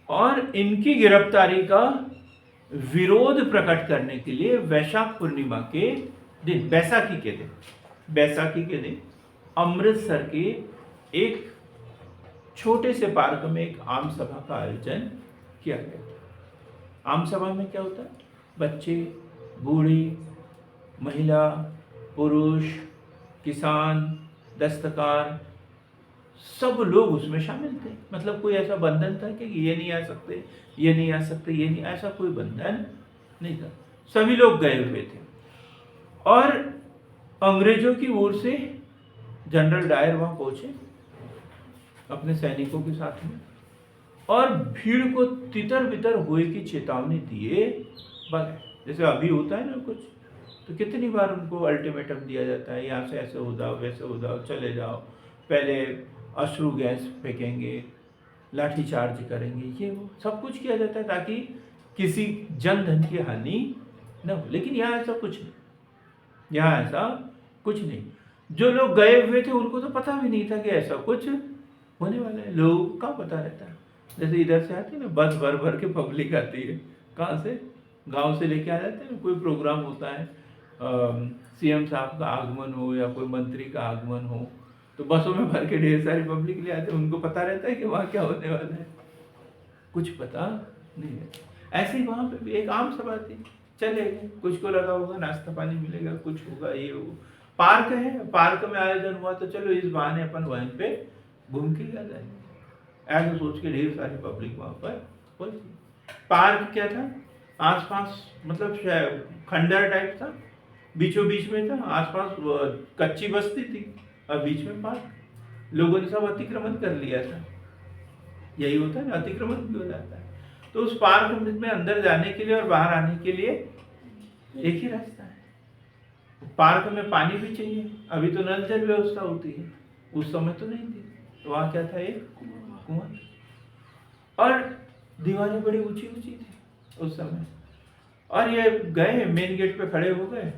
और इनकी गिरफ्तारी का विरोध प्रकट करने के लिए वैशाख पूर्णिमा के दिन, बैसाखी के दिन अमृतसर के एक छोटे से पार्क में एक आम सभा का आयोजन किया गया था। आम सभा में क्या होता है? बच्चे, बूढ़ी, महिला, पुरुष, किसान, दस्तकार, सब लोग उसमें शामिल थे। मतलब कोई ऐसा बंधन था कि ये नहीं आ सकते, ये नहीं आ सकते, ये नहीं, ऐसा कोई बंधन नहीं था। सभी लोग गए हुए थे और अंग्रेजों की ओर से जनरल डायर वहां पहुंचे अपने सैनिकों के साथ में और भीड़ को तितर बितर हुए की चेतावनी दिए बगैर। जैसे अभी होता है ना कुछ, तो कितनी बार उनको अल्टीमेटम दिया जाता है, यहाँ से ऐसे हो जाओ, वैसे हो जाओ, चले जाओ, पहले अश्रु गैस फेंकेंगे, लाठी चार्ज करेंगे, ये वो सब कुछ किया जाता है ताकि किसी जन धन की हानि न हो। लेकिन यहाँ ऐसा कुछ नहीं, यहाँ ऐसा कुछ नहीं। जो लोग गए हुए थे उनको तो पता भी नहीं था कि ऐसा कुछ होने वाला है। लोगों को क्या पता रहता है? जैसे इधर से आती है ना, बस भर भर के पब्लिक आती है, कहाँ से? गांव से लेके आ जाते हैं ना। कोई प्रोग्राम होता है, सीएम साहब का आगमन हो या कोई मंत्री का आगमन हो, तो बसों में भर के ढेर सारी पब्लिक ले आते हैं। उनको पता रहता है कि वहाँ क्या होने वाला है? कुछ पता नहीं है। ऐसे ही वहाँ पे भी एक आम सभा थी, चले गए, कुछ को लगा होगा नाश्ता पानी मिलेगा, कुछ होगा, ये हो। पार्क है, पार्क में आयोजन हुआ तो चलो इस बहाने अपन वहीं पे घूम के आ जाएंगे, ऐसे सोच के ढेर सारी पब्लिक वहाँ पर पहुंची। पार्क क्या था? आसपास मतलब खंडर टाइप था, बीचों बीच में था, आसपास कच्ची बस्ती थी और बीच में पार्क। लोगों ने सब अतिक्रमण कर लिया था। यही होता है ना, अतिक्रमण भी हो जाता है। तो उस पार्क में अंदर जाने के लिए और बाहर आने के लिए एक ही रास्ता है, पार्क में पानी भी चाहिए, अभी तो नल जल व्यवस्था होती है, उस समय तो नहीं थी, तो वहाँ क्या था, एक कुआं। और दीवारें बड़ी ऊंची ऊंची थी उस समय। और ये गए मेन गेट पे खड़े हो गए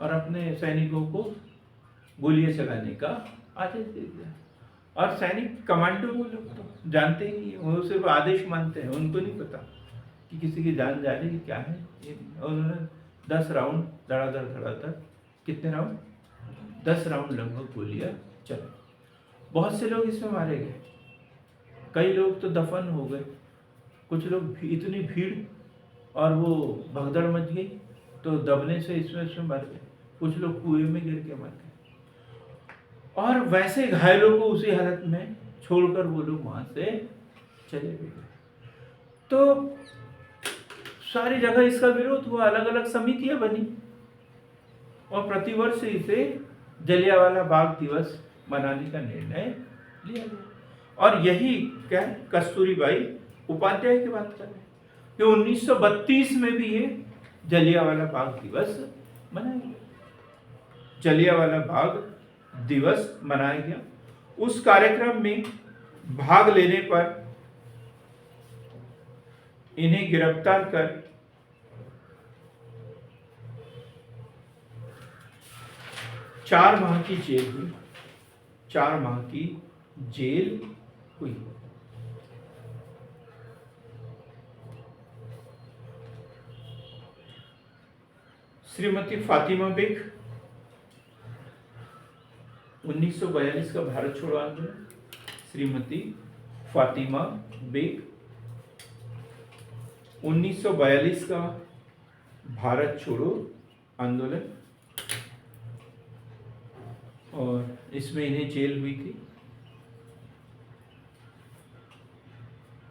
और अपने सैनिकों को गोलियां चलाने का आदेश दे दिया। और सैनिक कमांडो वो लोग तो जानते ही नहीं है, वो सिर्फ आदेश मानते हैं, उनको नहीं पता कि किसी की जान जाने की क्या है। और उन्होंने 10 राउंड धड़ाधड़, कितने राउंड, 10 राउंड लगभग गोलियां चली। बहुत से लोग इसमें मारे गए, कई लोग तो दफन हो गए, कुछ लोग इतनी भीड़ और वो भगदड़ मच गई तो दबने से इसमें मर गए, कुछ लोग कुएं में गिर के मर गए। और वैसे घायलों को उसी हालत में छोड़कर वो लोग वहां से चले भी गए। तो सारी जगह इसका विरोध हुआ, अलग अलग समितियां बनी और प्रतिवर्ष इसे जलियांवाला बाग दिवस मनाने का निर्णय लिया गया। और यही क्या, कस्तूरीबाई उपाध्याय की बात कर रहे हैं कि 1932 में भी ये जलियांवाला बाग दिवस मनाया गया। जलियांवाला बाग दिवस मनाया गया। उस कार्यक्रम में भाग लेने पर इन्हें गिरफ्तार कर 4 माह की जेल हुई, 4 माह की जेल हुई। श्रीमती फातिमा बेग 1942 का भारत छोड़ो आंदोलन, श्रीमती फातिमा बेग 1942 का भारत छोड़ो आंदोलन, और इसमें इन्हें जेल हुई थी।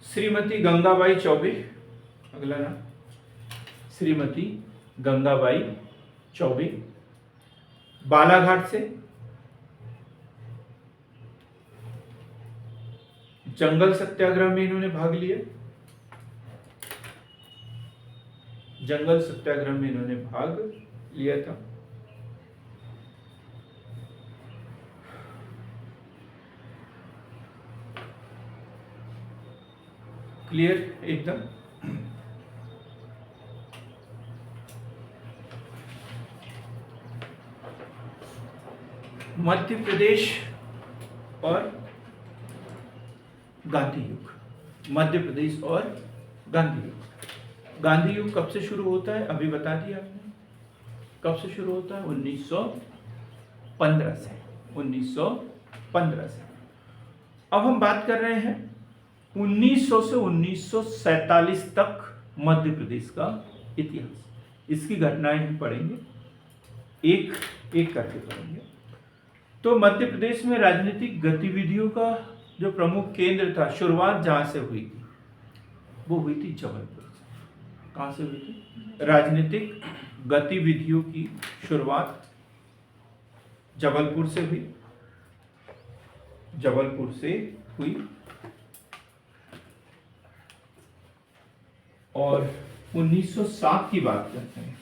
श्रीमती गंगाबाई चौबे, अगला नाम, श्रीमती गंगाबाई चौबे बालाघाट से, जंगल सत्याग्रह में इन्होंने भाग लिया, जंगल सत्याग्रह में इन्होंने भाग लिया था। क्लियर एकदम। मध्य प्रदेश और गांधी युग, मध्य प्रदेश और गांधी युग। गांधी युग कब से शुरू होता है, अभी बता दिया आपने, कब से शुरू होता है, 1915 से, 1915 से। अब हम बात कर रहे हैं 1900 से 1947 तक मध्य प्रदेश का इतिहास। इसकी घटनाएं हम पढ़ेंगे, एक एक करके पढ़ेंगे। तो मध्य प्रदेश में राजनीतिक गतिविधियों का जो प्रमुख केंद्र था, शुरुआत जहां से हुई थी वो हुई थी जबलपुर से। कहां से हुई थी? राजनीतिक गतिविधियों की शुरुआत जबलपुर से हुई, जबलपुर से हुई। और 1907 की बात करते हैं,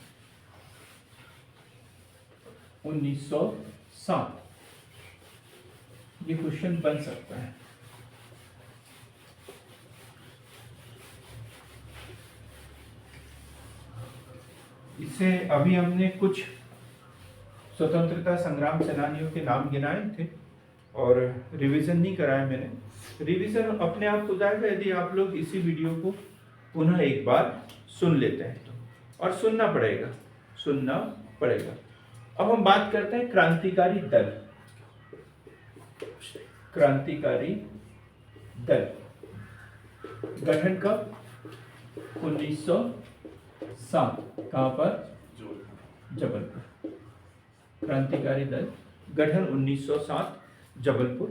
1907 ये क्वेश्चन बन सकता है। इससे अभी हमने कुछ स्वतंत्रता संग्राम सेनानियों के नाम गिनाए थे और रिवीजन नहीं कराया मैंने। रिवीजन अपने आप हो जाएगा यदि आप लोग इसी वीडियो को पुनः एक बार सुन लेते हैं तो, और सुनना पड़ेगा, सुनना पड़ेगा। अब हम बात करते हैं क्रांतिकारी दल। क्रांतिकारी दल गठन कब? 1907। कहां पर? जबलपुर। क्रांतिकारी दल गठन 1907 जबलपुर।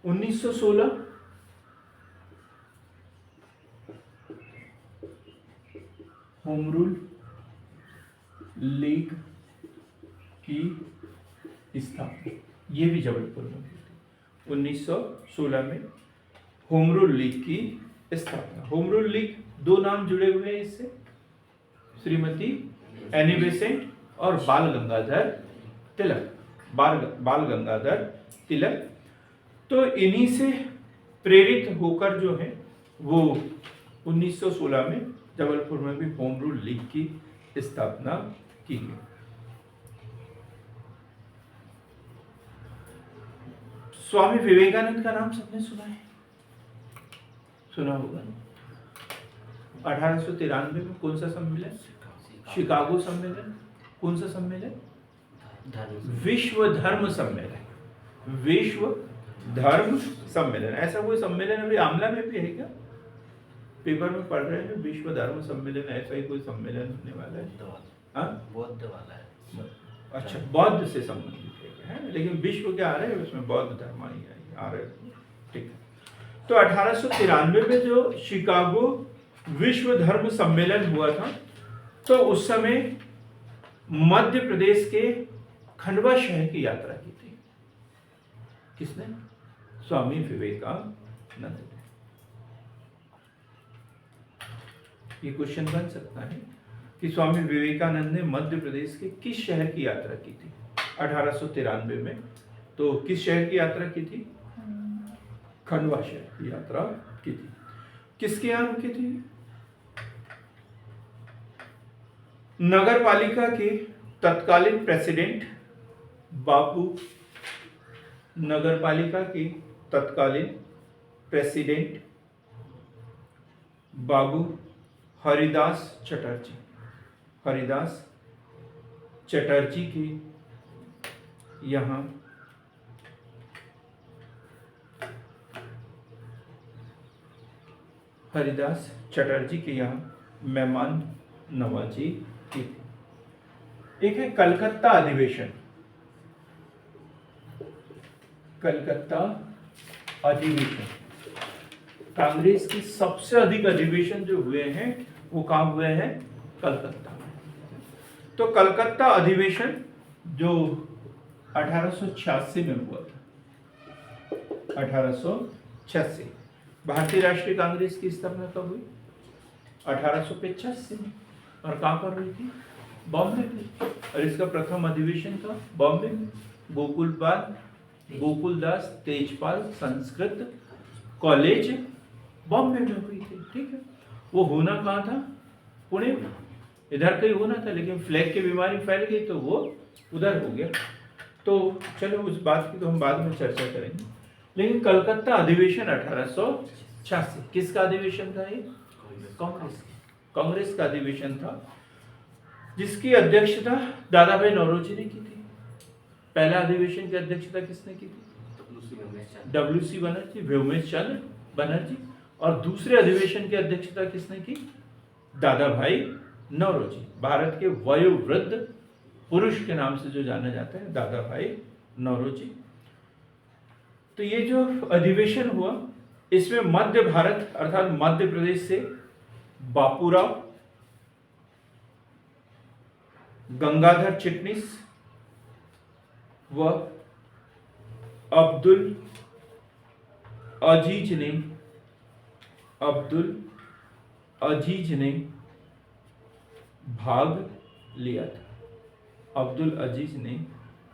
1916 होम रूल लीग की स्थापना, ये भी जबलपुर में हुई थी। 1916 में होम रूल लीग की स्थापना। होम रूल लीग, दो नाम जुड़े हुए हैं इससे, श्रीमती एनी बेसेंट और बाल गंगाधर तिलक। तो इन्हीं से प्रेरित होकर जो है वो 1916 में जबलपुर में भी होम रूल लीग की स्थापना की गई। स्वामी विवेकानंद का नाम सबने सुना है, सुना होगा। 1893 में कौन सा सम्मेलन? शिकागो सम्मेलन। कौन सा सम्मेलन? विश्व धर्म सम्मेलन। विश्व धर्म सम्मेलन। ऐसा कोई सम्मेलन अभी आमला में भी है क्या? पेपर में पढ़ रहे हैं विश्व धर्म सम्मेलन, ऐसा ही कोई सम्मेलन होने वाला है। हाँ, बौद्ध वाला है। अच्छा, बौद्ध से संबंधित है, लेकिन विश्व क्या आ रहे हैं उसमें बौद्ध धर्म ही आ रहे हैं। ठीक है। तो 1893 में जो शिकागो विश्व धर्म सम्मेलन हुआ था, तो उस समय मध्य प्रदेश के खंडवा शहर की यात्रा की थी। किसने? स्वामी विवेकानंद ने। ये क्वेश्चन बन सकता है कि स्वामी विवेकानंद ने मध्य प्रदेश के किस शहर की यात्रा की थी 1893 में? तो किस शहर की यात्रा की थी? खंडवा शहर की यात्रा की थी। किसके यहाँ रुकी थी? नगर पालिका के तत्कालीन प्रेसिडेंट बाबू, नगर पालिका के तत्कालीन प्रेसिडेंट बाबू हरिदास चटर्जी की यहाँ हरिदास चटर्जी के यहाँ मेहमान नवाजी की थी। एक है कलकत्ता अधिवेशन। कलकत्ता अधिवेशन कांग्रेस की सबसे अधिक अधिवेशन जो हुए हैं वो कहाँ हुए हैं? कलकत्ता में। तो कलकत्ता अधिवेशन जो 1886 में हुआ था, 1886। भारतीय राष्ट्रीय कांग्रेस की स्थापना कब हुई? 1885 में। और कहाँ पर हुई थी? बॉम्बे में। और इसका प्रथम अधिवेशन था बॉम्बे में। गोकुलदास तेजपाल संस्कृत कॉलेज बॉम्बे में हुई थी। ठीक है। वो होना कहाँ था? पुणे में। इधर कहीं होना था, लेकिन फ्लैग की बीमारी फैल गई तो वो उधर हो गया। तो चलो उस बात की तो हम बाद में चर्चा करेंगे। लेकिन कलकत्ता अधिवेशन 1886 किसका अधिवेशन था? ये कांग्रेस का अधिवेशन था, जिसकी अध्यक्षता दादा भाई नौरोजी ने की थी। पहला अधिवेशन की अध्यक्षता किसने की थी? WC बनर्जी, व्योमेश चंद्र बनर्जी। और दूसरे अधिवेशन की अध्यक्षता किसने की? दादा भाई नौरोजी। भारत के वयोवृद्ध पुरुष के नाम से जो जाना जाता है, दादा भाई नौरोजी। तो ये जो अधिवेशन हुआ, इसमें मध्य भारत अर्थात मध्य प्रदेश से बापूराव, गंगाधर चिटनिस व अब्दुल अजीज ने भाग लिया था। अब्दुल अजीज ने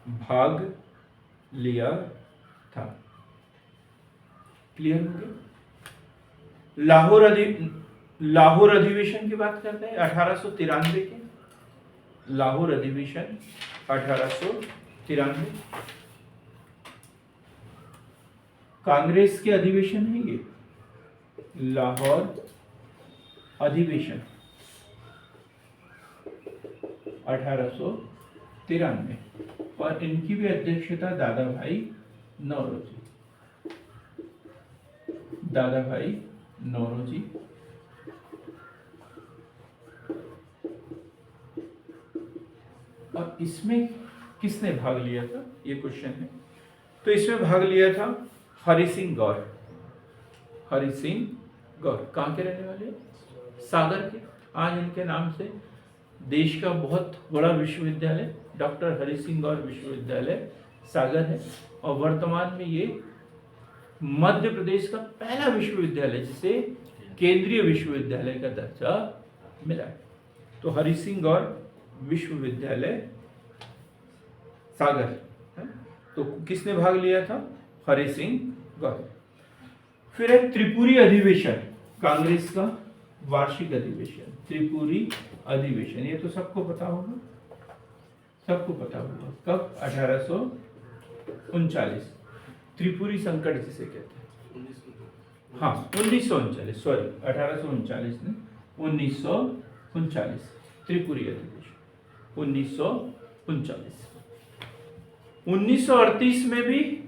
भाग लिया था। क्लियर हो गया? लाहौर अधिवेशन की बात करते हैं 1893 के। लाहौर अधिवेशन 1893 कांग्रेस के अधिवेशन है ये। लाहौर अधिवेशन 1893 और इनकी भी अध्यक्षता दादा भाई नौरोजी। और इसमें किसने भाग लिया था, ये क्वेश्चन है। तो इसमें भाग लिया था हरि सिंह गौर। कहाँ के रहने वाले? सागर के। आज इनके नाम से देश का बहुत बड़ा विश्वविद्यालय डॉक्टर हरि सिंह गौर विश्वविद्यालय सागर है। और वर्तमान में ये मध्य प्रदेश का पहला विश्वविद्यालय जिसे केंद्रीय विश्वविद्यालय का दर्जा मिला है। तो हरि सिंह गौर विश्वविद्यालय सागर है? तो किसने भाग लिया था? हरि सिंह गौर। फिर है त्रिपुरी अधिवेशन, कांग्रेस का वार्षिक अधिवेशन, त्रिपुरी अधिवेशन, ये तो सबको पता होगा, सबको पता होगा। कब? 1839, त्रिपुरी संकट जिसे कहते हैं। हाँ 1939, सॉरी 1839 ने 1939 त्रिपुरी अधिवेशन 1939। 1938 में भी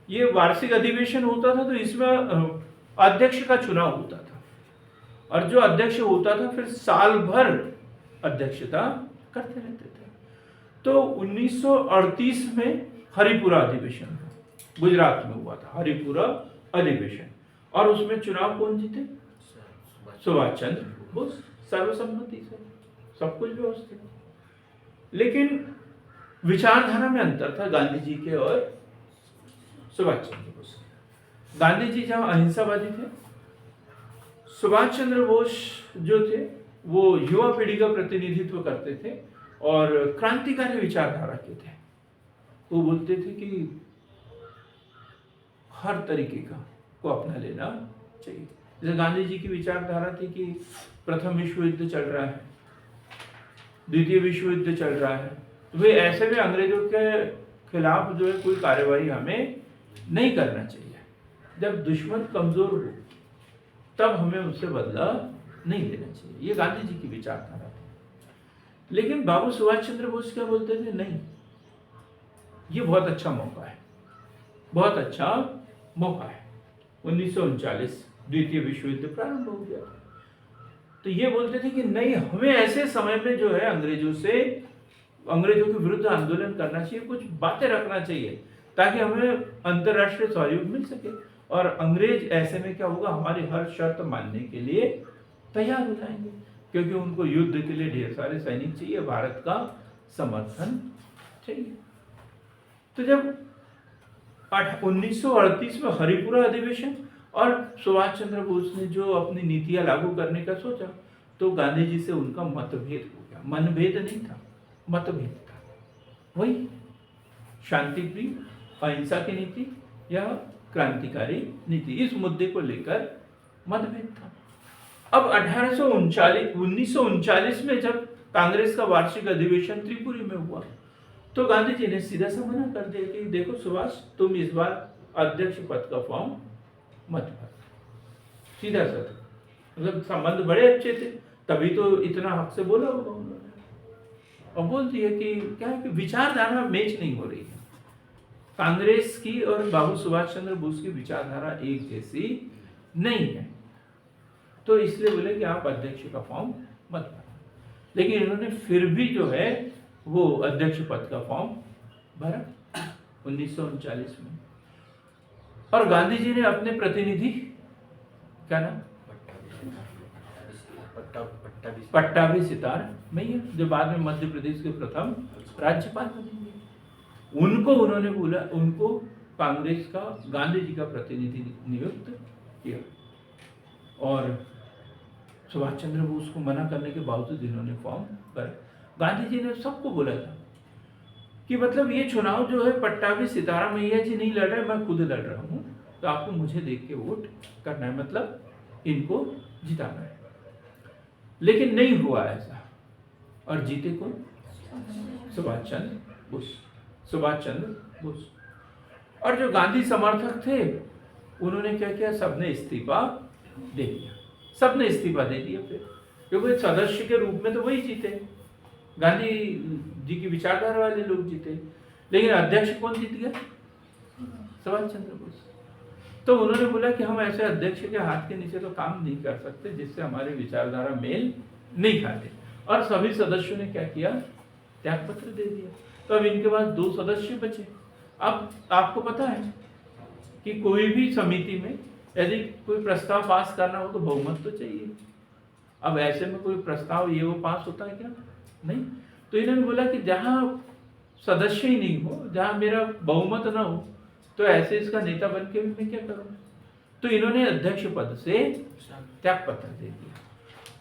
ये वार्षिक अधिवेशन होता था, तो इसमें अध्यक्ष का चुनाव होता था, और जो अध्यक्ष होता था फिर साल भर अध्यक्षता करते रहते थे। तो 1938 में हरिपुरा अधिवेशन गुजरात में हुआ था, हरिपुरा अधिवेशन, और उसमें चुनाव कौन जीते? सुभाष चंद्र बोस, सर्वसम्मति से, सब कुछ व्यवस्थित। लेकिन विचारधारा में अंतर था गांधी जी के और सुभाष चंद्र बोस। गांधी जी जहां अहिंसावादी थे, सुभाष चंद्र बोस जो थे वो युवा पीढ़ी का प्रतिनिधित्व करते थे और क्रांतिकारी विचारधारा के थे। वो बोलते थे कि हर तरीके का को अपना लेना चाहिए। जैसे गांधी जी की विचारधारा थी कि प्रथम विश्व युद्ध चल रहा है, द्वितीय विश्व युद्ध चल रहा है, तो वे ऐसे में अंग्रेजों के खिलाफ जो है कोई कार्रवाई हमें नहीं करना चाहिए। जब दुश्मन कमजोर हो तब हमें उससे बदला नहीं लेना चाहिए, ये गांधी जी की विचारधारा थी। लेकिन बाबू सुभाष चंद्र बोस क्या बोलते थे? नहीं, ये बहुत अच्छा मौका है, बहुत अच्छा मौका है। 1939 द्वितीय विश्व युद्ध प्रारंभ हो गया, तो ये बोलते थे कि नहीं, हमें ऐसे समय में जो है अंग्रेजों के विरुद्ध आंदोलन करना चाहिए, कुछ बातें रखना चाहिए ताकि हमें अंतर्राष्ट्रीय सहयोग मिल सके, और अंग्रेज ऐसे में क्या होगा, हमारी हर शर्त मानने के लिए तैयार हो जाएंगे, क्योंकि उनको युद्ध के लिए ढेर सारे सैनिक चाहिए, भारत का समर्थन चाहिए। तो जब 1938 में हरिपुरा अधिवेशन और सुभाष चंद्र बोस ने जो अपनी नीतियां लागू करने का सोचा, तो गांधी जी से उनका मतभेद हो गया। मनभेद नहीं था, मतभेद था। वही शांति प्रिय अहिंसा की नीति या क्रांतिकारी नीति, इस मुद्दे को लेकर मतभेद था। अब 1939 में जब कांग्रेस का वार्षिक अधिवेशन त्रिपुरी में हुआ, तो गांधी जी ने सीधा सा मना कर दिया कि देखो सुभाष, तुम इस बार अध्यक्ष पद का फॉर्म मत भर। सीधा सा, मतलब संबंध बड़े अच्छे थे, तभी तो इतना हक से बोला होगा उन्होंने, और बोल दिया कि क्या है कि विचारधारा मैच नहीं हो रही है। कांग्रेस की और बाबू सुभाष चंद्र बोस की विचारधारा एक जैसी नहीं है, तो इसलिए बोले कि आप अध्यक्ष का फॉर्म मत भरना। लेकिन इन्होंने फिर भी जो है वो अध्यक्ष पद का फॉर्म भरा 1939 में, और गांधी जी ने अपने प्रतिनिधि, क्या नाम, पट्टाभी सितार मैया, जो बाद में मध्य प्रदेश के प्रथम राज्यपाल बनेंगे, उनको उन्होंने बोला, उनको कांग्रेस का गांधी जी का प्रतिनिधि नियुक्त किया, और सुभाष चंद्र बोस को मना करने के बावजूद इन्होंने फॉर्म भरा। गांधी जी ने सबको बोला था कि मतलब ये चुनाव जो है पट्टाभी सितारा मैया जी नहीं लड़ रहे, मैं खुद लड़ रहा हूँ, तो आपको मुझे देख के वोट करना है, मतलब इनको जिताना है। लेकिन नहीं हुआ ऐसा, और जीते कौन? सुभाष चंद्र बोस, सुभाष चंद्र बोस। और जो गांधी समर्थक थे उन्होंने क्या किया, सबने इस्तीफा दे दिया, सबने इस्तीफा दे दिया फिर, क्योंकि सदस्य के रूप में तो वही जीते, गांधी जी की विचारधारा वाले लोग जीते, लेकिन अध्यक्ष कौन जीत गया? सुभाष चंद्र बोस। तो उन्होंने बोला कि हम ऐसे अध्यक्ष के हाथ के नीचे तो काम नहीं कर सकते जिससे हमारी विचारधारा मेल नहीं खाते, और सभी सदस्यों ने क्या किया, त्यागपत्र दे दिया। तो अब इनके पास 2 सदस्य बचे। अब आपको पता है कि कोई भी समिति में यदि कोई प्रस्ताव पास करना हो तो बहुमत तो चाहिए। अब ऐसे में कोई प्रस्ताव ये वो पास होता है क्या? नहीं। तो इन्होंने बोला कि जहाँ सदस्य ही नहीं हो, जहाँ मेरा बहुमत ना हो, तो ऐसे इसका नेता बन के भी मैं क्या करूँ? तो इन्होंने अध्यक्ष पद से त्यागपत्र दे दिया।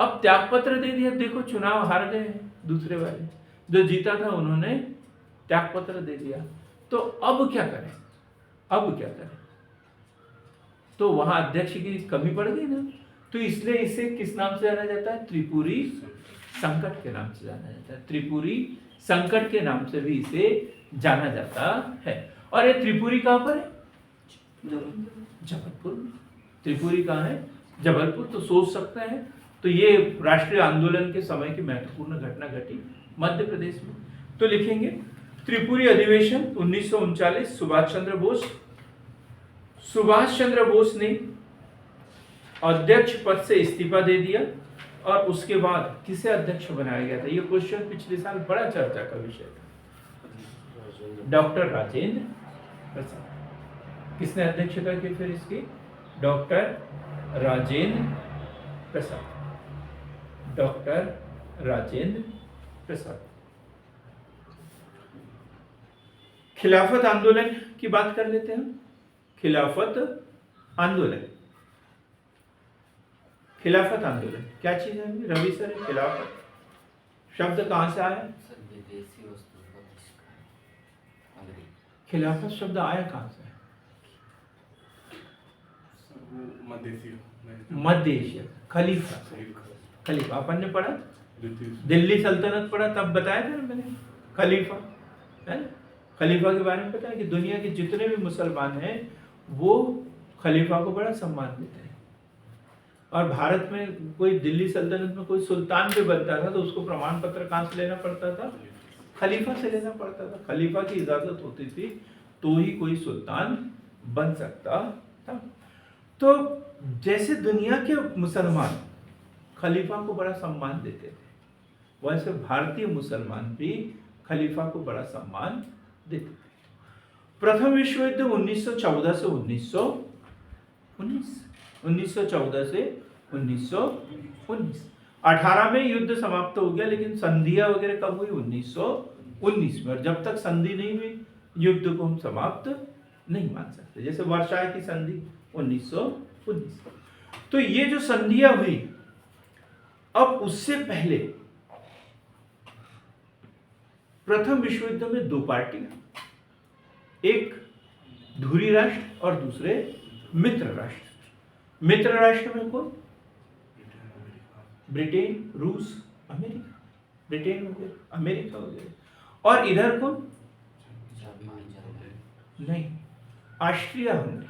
अब त्यागपत्र दे दिया, देखो चुनाव हार गए हैं दूसरे वाले, जो जीता था उन्होंने त्यागपत्र दे दिया, तो अब क्या करें, अब क्या करें? तो वहां अध्यक्ष की कमी पड़ गई ना, तो इसलिए इसे किस नाम से जाना जाता है? त्रिपुरी संकट के नाम से जाना जाता है। त्रिपुरी संकट के नाम से भी इसे जाना जाता है। और ये त्रिपुरी कहाँ पर है? जबलपुर में। त्रिपुरी कहाँ है? जबलपुर। तो सोच सकते हैं, तो ये राष्ट्रीय आंदोलन के समय की महत्वपूर्ण घटना घटी मध्य प्रदेश में। तो लिखेंगे त्रिपुरी अधिवेशन 1939, सुभाष चंद्र बोस। सुभाष चंद्र बोस ने अध्यक्ष पद से इस्तीफा दे दिया और उसके बाद किसे अध्यक्ष बनाया गया था? ये क्वेश्चन पिछले साल बड़ा चर्चा का विषय था। डॉक्टर राजेंद्र प्रसाद। किसने अध्यक्षता की फिर इसकी? डॉक्टर राजेंद्र प्रसाद। डॉक्टर राजेंद्र प्रसाद। खिलाफत आंदोलन की बात कर लेते हैं। खिलाफत आंदोलन, खिलाफत आंदोलन क्या चीज है रवि सर? खिलाफत शब्द कहां से आया? विदेशी वस्तुओं का बहिष्कार, अंग्रेजी। खिलाफत शब्द आया कहां से? मध्य एशिया। खलीफा, खलीफा अपन ने पढ़ा, दिल्ली सल्तनत पढ़ा, तब बताया था मैंने खलीफा, है ना? खलीफा के बारे में पता है कि दुनिया के जितने भी मुसलमान हैं वो खलीफा को बड़ा सम्मान देते हैं। और भारत में कोई दिल्ली सल्तनत में कोई सुल्तान भी बनता था तो उसको प्रमाण पत्र कहाँ से लेना पड़ता था? खलीफा से लेना पड़ता था। खलीफा की इजाजत होती थी तो ही कोई सुल्तान बन सकता था। तो जैसे दुनिया के मुसलमान खलीफा को बड़ा सम्मान देते थे, वैसे भारतीय मुसलमान भी खलीफा को बड़ा सम्मान देते थे। प्रथम विश्व युद्ध 1914 से 1914 से 1919। 18 में युद्ध समाप्त हो गया, लेकिन संधियां वगैरह कब हुई? 1919 में। और जब तक संधि नहीं हुई युद्ध को हम समाप्त नहीं मान सकते। जैसे वर्साय की संधि 1919। तो ये जो संधियां हुई, अब उससे पहले प्रथम विश्व युद्ध में दो पार्टियां, एक धुरी राष्ट्र और दूसरे मित्र राष्ट्र। मित्र राष्ट्र में कौन? ब्रिटेन, रूस, अमेरिका। ब्रिटेन वगैरह, अमेरिका वगैरह। और इधर कौन? नहीं, ऑस्ट्रिया हंगरी।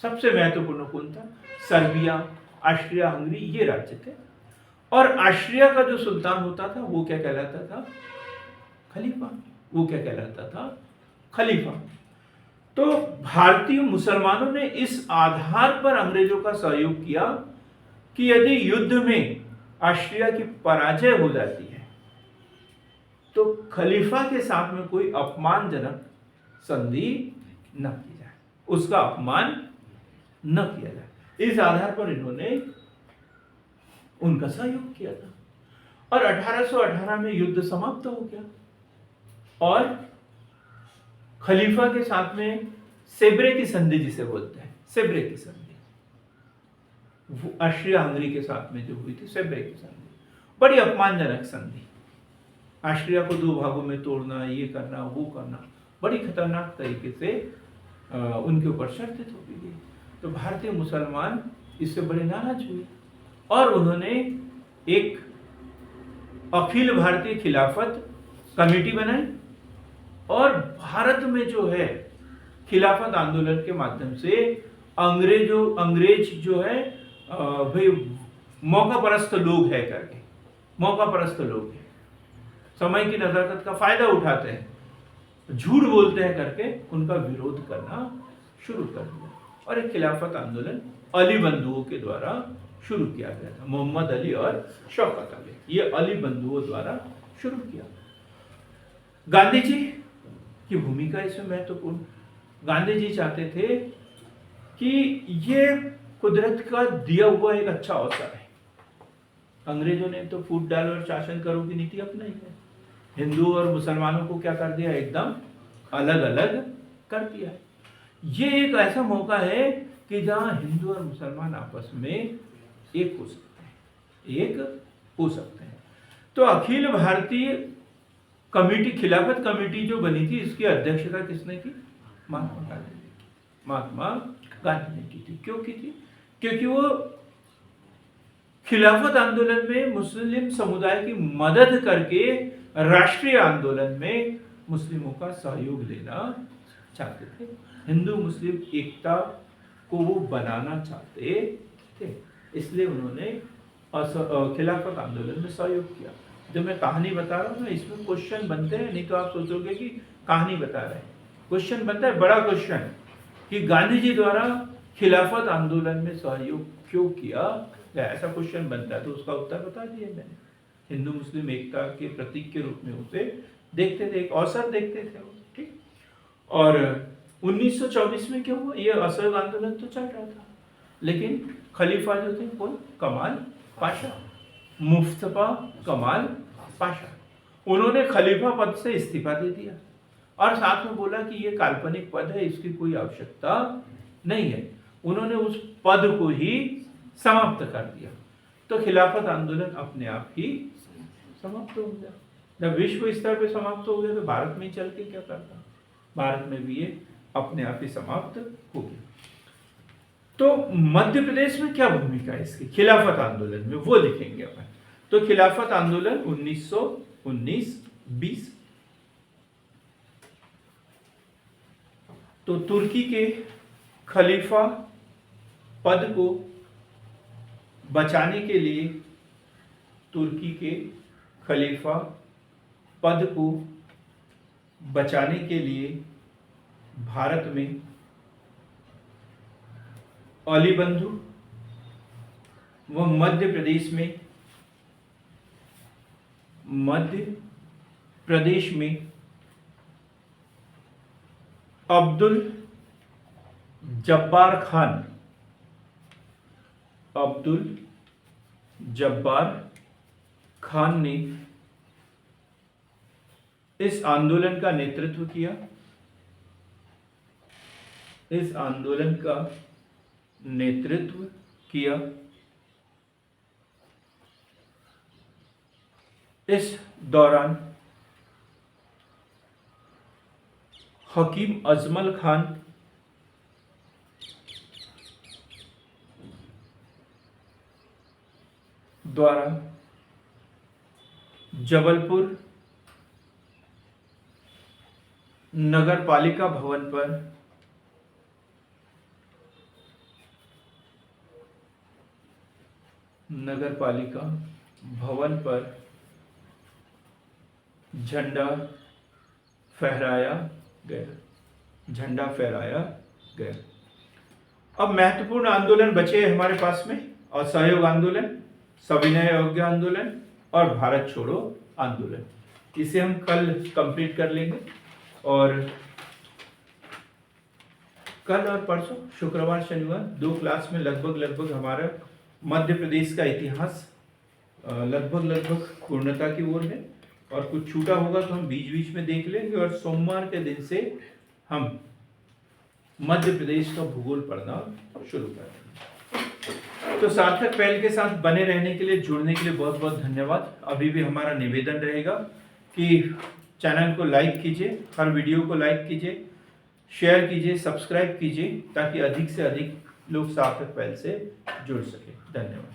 सबसे महत्वपूर्ण कौन था? सर्बिया, ऑस्ट्रिया हंगरी, ये राज्य थे। और ऑस्ट्रिया का जो सुल्तान होता था वो क्या कहलाता था? खलीफा। वो क्या कहलाता था? खलीफा। तो भारतीय मुसलमानों ने इस आधार पर अंग्रेजों का सहयोग किया कि यदि युद्ध में ऑस्ट्रिया की पराजय हो जाती है तो खलीफा के साथ में कोई अपमानजनक संधि न की जाए, उसका अपमान न किया जाए। इस आधार पर इन्होंने उनका सहयोग किया था। और 1818 में युद्ध समाप्त हो गया और खलीफा के साथ में सेब्रे की संधि, जिसे बोलते हैं सेब्रे की संधि, ऑस्ट्रिया हंगरी के साथ में जो हुई थी सेब्रे की संधि, बड़ी अपमानजनक संधि। ऑस्ट्रिया को दो भागों में तोड़ना, ये करना, वो करना, बड़ी खतरनाक तरीके से उनके ऊपर शर्त थोपी गई। तो भारतीय मुसलमान इससे बड़े नाराज हुए और उन्होंने एक अखिल भारतीय खिलाफत कमेटी बनाई और भारत में जो है खिलाफत आंदोलन के माध्यम से अंग्रेज जो है भाई मौका परस्त लोग है करके, मौका परस्त लोग हैं, समय की नजाकत का फायदा उठाते हैं, झूठ बोलते हैं करके उनका विरोध करना शुरू कर दिया। और एक खिलाफत आंदोलन अली बंधुओं के द्वारा शुरू किया गया था। मोहम्मद अली और शौकत अली, ये अली बंधुओं द्वारा शुरू किया। गांधी जी की भूमिका इसमें महत्वपूर्ण। गांधी जी चाहते थे कि ये कुदरत का दिया हुआ एक अच्छा अवसर है। अंग्रेजों ने तो फूट डाल और शासन करो की नीति अपनाई है। हिंदू और मुसलमानों को क्या कर दिया? एकदम अलग अलग कर दिया। ये एक ऐसा मौका है कि जहां हिंदू और मुसलमान आपस में एक हो सकते हैं, एक पूछ सकते हैं। तो अखिल भारतीय कमेटी, खिलाफत कमेटी जो बनी थी, इसकी अध्यक्षता किसने की? महात्मा गांधी ने की। महात्मा गांधी ने की थी। क्यों की थी? क्योंकि वो खिलाफत आंदोलन में मुस्लिम समुदाय की मदद करके राष्ट्रीय आंदोलन में मुस्लिमों का सहयोग लेना चाहते थे। हिंदू मुस्लिम एकता को वो बनाना चाहते थे, इसलिए उन्होंने खिलाफत आंदोलन में सहयोग किया। जब मैं कहानी बता रहा हूँ ना, इसमें क्वेश्चन बनते हैं, नहीं तो आप सोचोगे कि कहानी बता रहे हैं। क्वेश्चन बनता है, बड़ा क्वेश्चन, कि गांधी जी द्वारा खिलाफत आंदोलन में सहयोग क्यों किया, ऐसा क्वेश्चन बनता है, तो उसका उत्तर बता दिया मैंने। हिंदू मुस्लिम एकता के प्रतीक के रूप में उसे देखते थे, एक अवसर देखते थे वो, ठीक। और 1924 में क्या हुआ? ये असहयोग आंदोलन तो चल रहा था, लेकिन खलीफा जो थे कौन? कमाल पाशा, मुस्तफा कमाल पाशा। उन्होंने खलीफा पद से इस्तीफा दे दिया और साथ में बोला कि ये काल्पनिक पद है, इसकी कोई आवश्यकता नहीं है। उन्होंने उस पद को ही समाप्त कर दिया। तो खिलाफत आंदोलन अपने आप ही समाप्त हो गया। जब विश्व स्तर पे समाप्त हो गया, तो भारत में चल के क्या करता? भारत में भी ये अपने आप ही समाप्त हो गया। तो मध्य प्रदेश में क्या भूमिका है इसकी खिलाफत आंदोलन में, वो लिखेंगे अपन। तो खिलाफत आंदोलन 1919-20, तो तुर्की के खलीफा पद को बचाने के लिए, तुर्की के खलीफा पद को बचाने के लिए भारत में अली बंधु व मध्य प्रदेश में अब्दुल जब्बार खान ने इस आंदोलन का नेतृत्व किया। इस दौरान हकीम अजमल खान द्वारा जबलपुर नगरपालिका भवन पर झंडा फहराया गया। अब महत्वपूर्ण आंदोलन बचे हमारे पास में, असहयोग आंदोलन, सविनय अवज्ञा आंदोलन और भारत छोड़ो आंदोलन। इसे हम कल कंप्लीट कर लेंगे, और कल और परसों शुक्रवार शनिवार 2 क्लास में लगभग हमारा मध्य प्रदेश का इतिहास लगभग पूर्णता की ओर है, और कुछ छूटा होगा तो हम बीच में देख लेंगे। और सोमवार के दिन से हम मध्य प्रदेश का भूगोल पढ़ना शुरू करेंगे। तो सार्थक पहल के साथ बने रहने के लिए, जुड़ने के लिए बहुत बहुत धन्यवाद। अभी भी हमारा निवेदन रहेगा कि चैनल को लाइक कीजिए, हर वीडियो को लाइक कीजिए, शेयर कीजिए, सब्सक्राइब कीजिए, ताकि अधिक से अधिक लोग सार्थक पहल से जुड़ सके। धन्यवाद।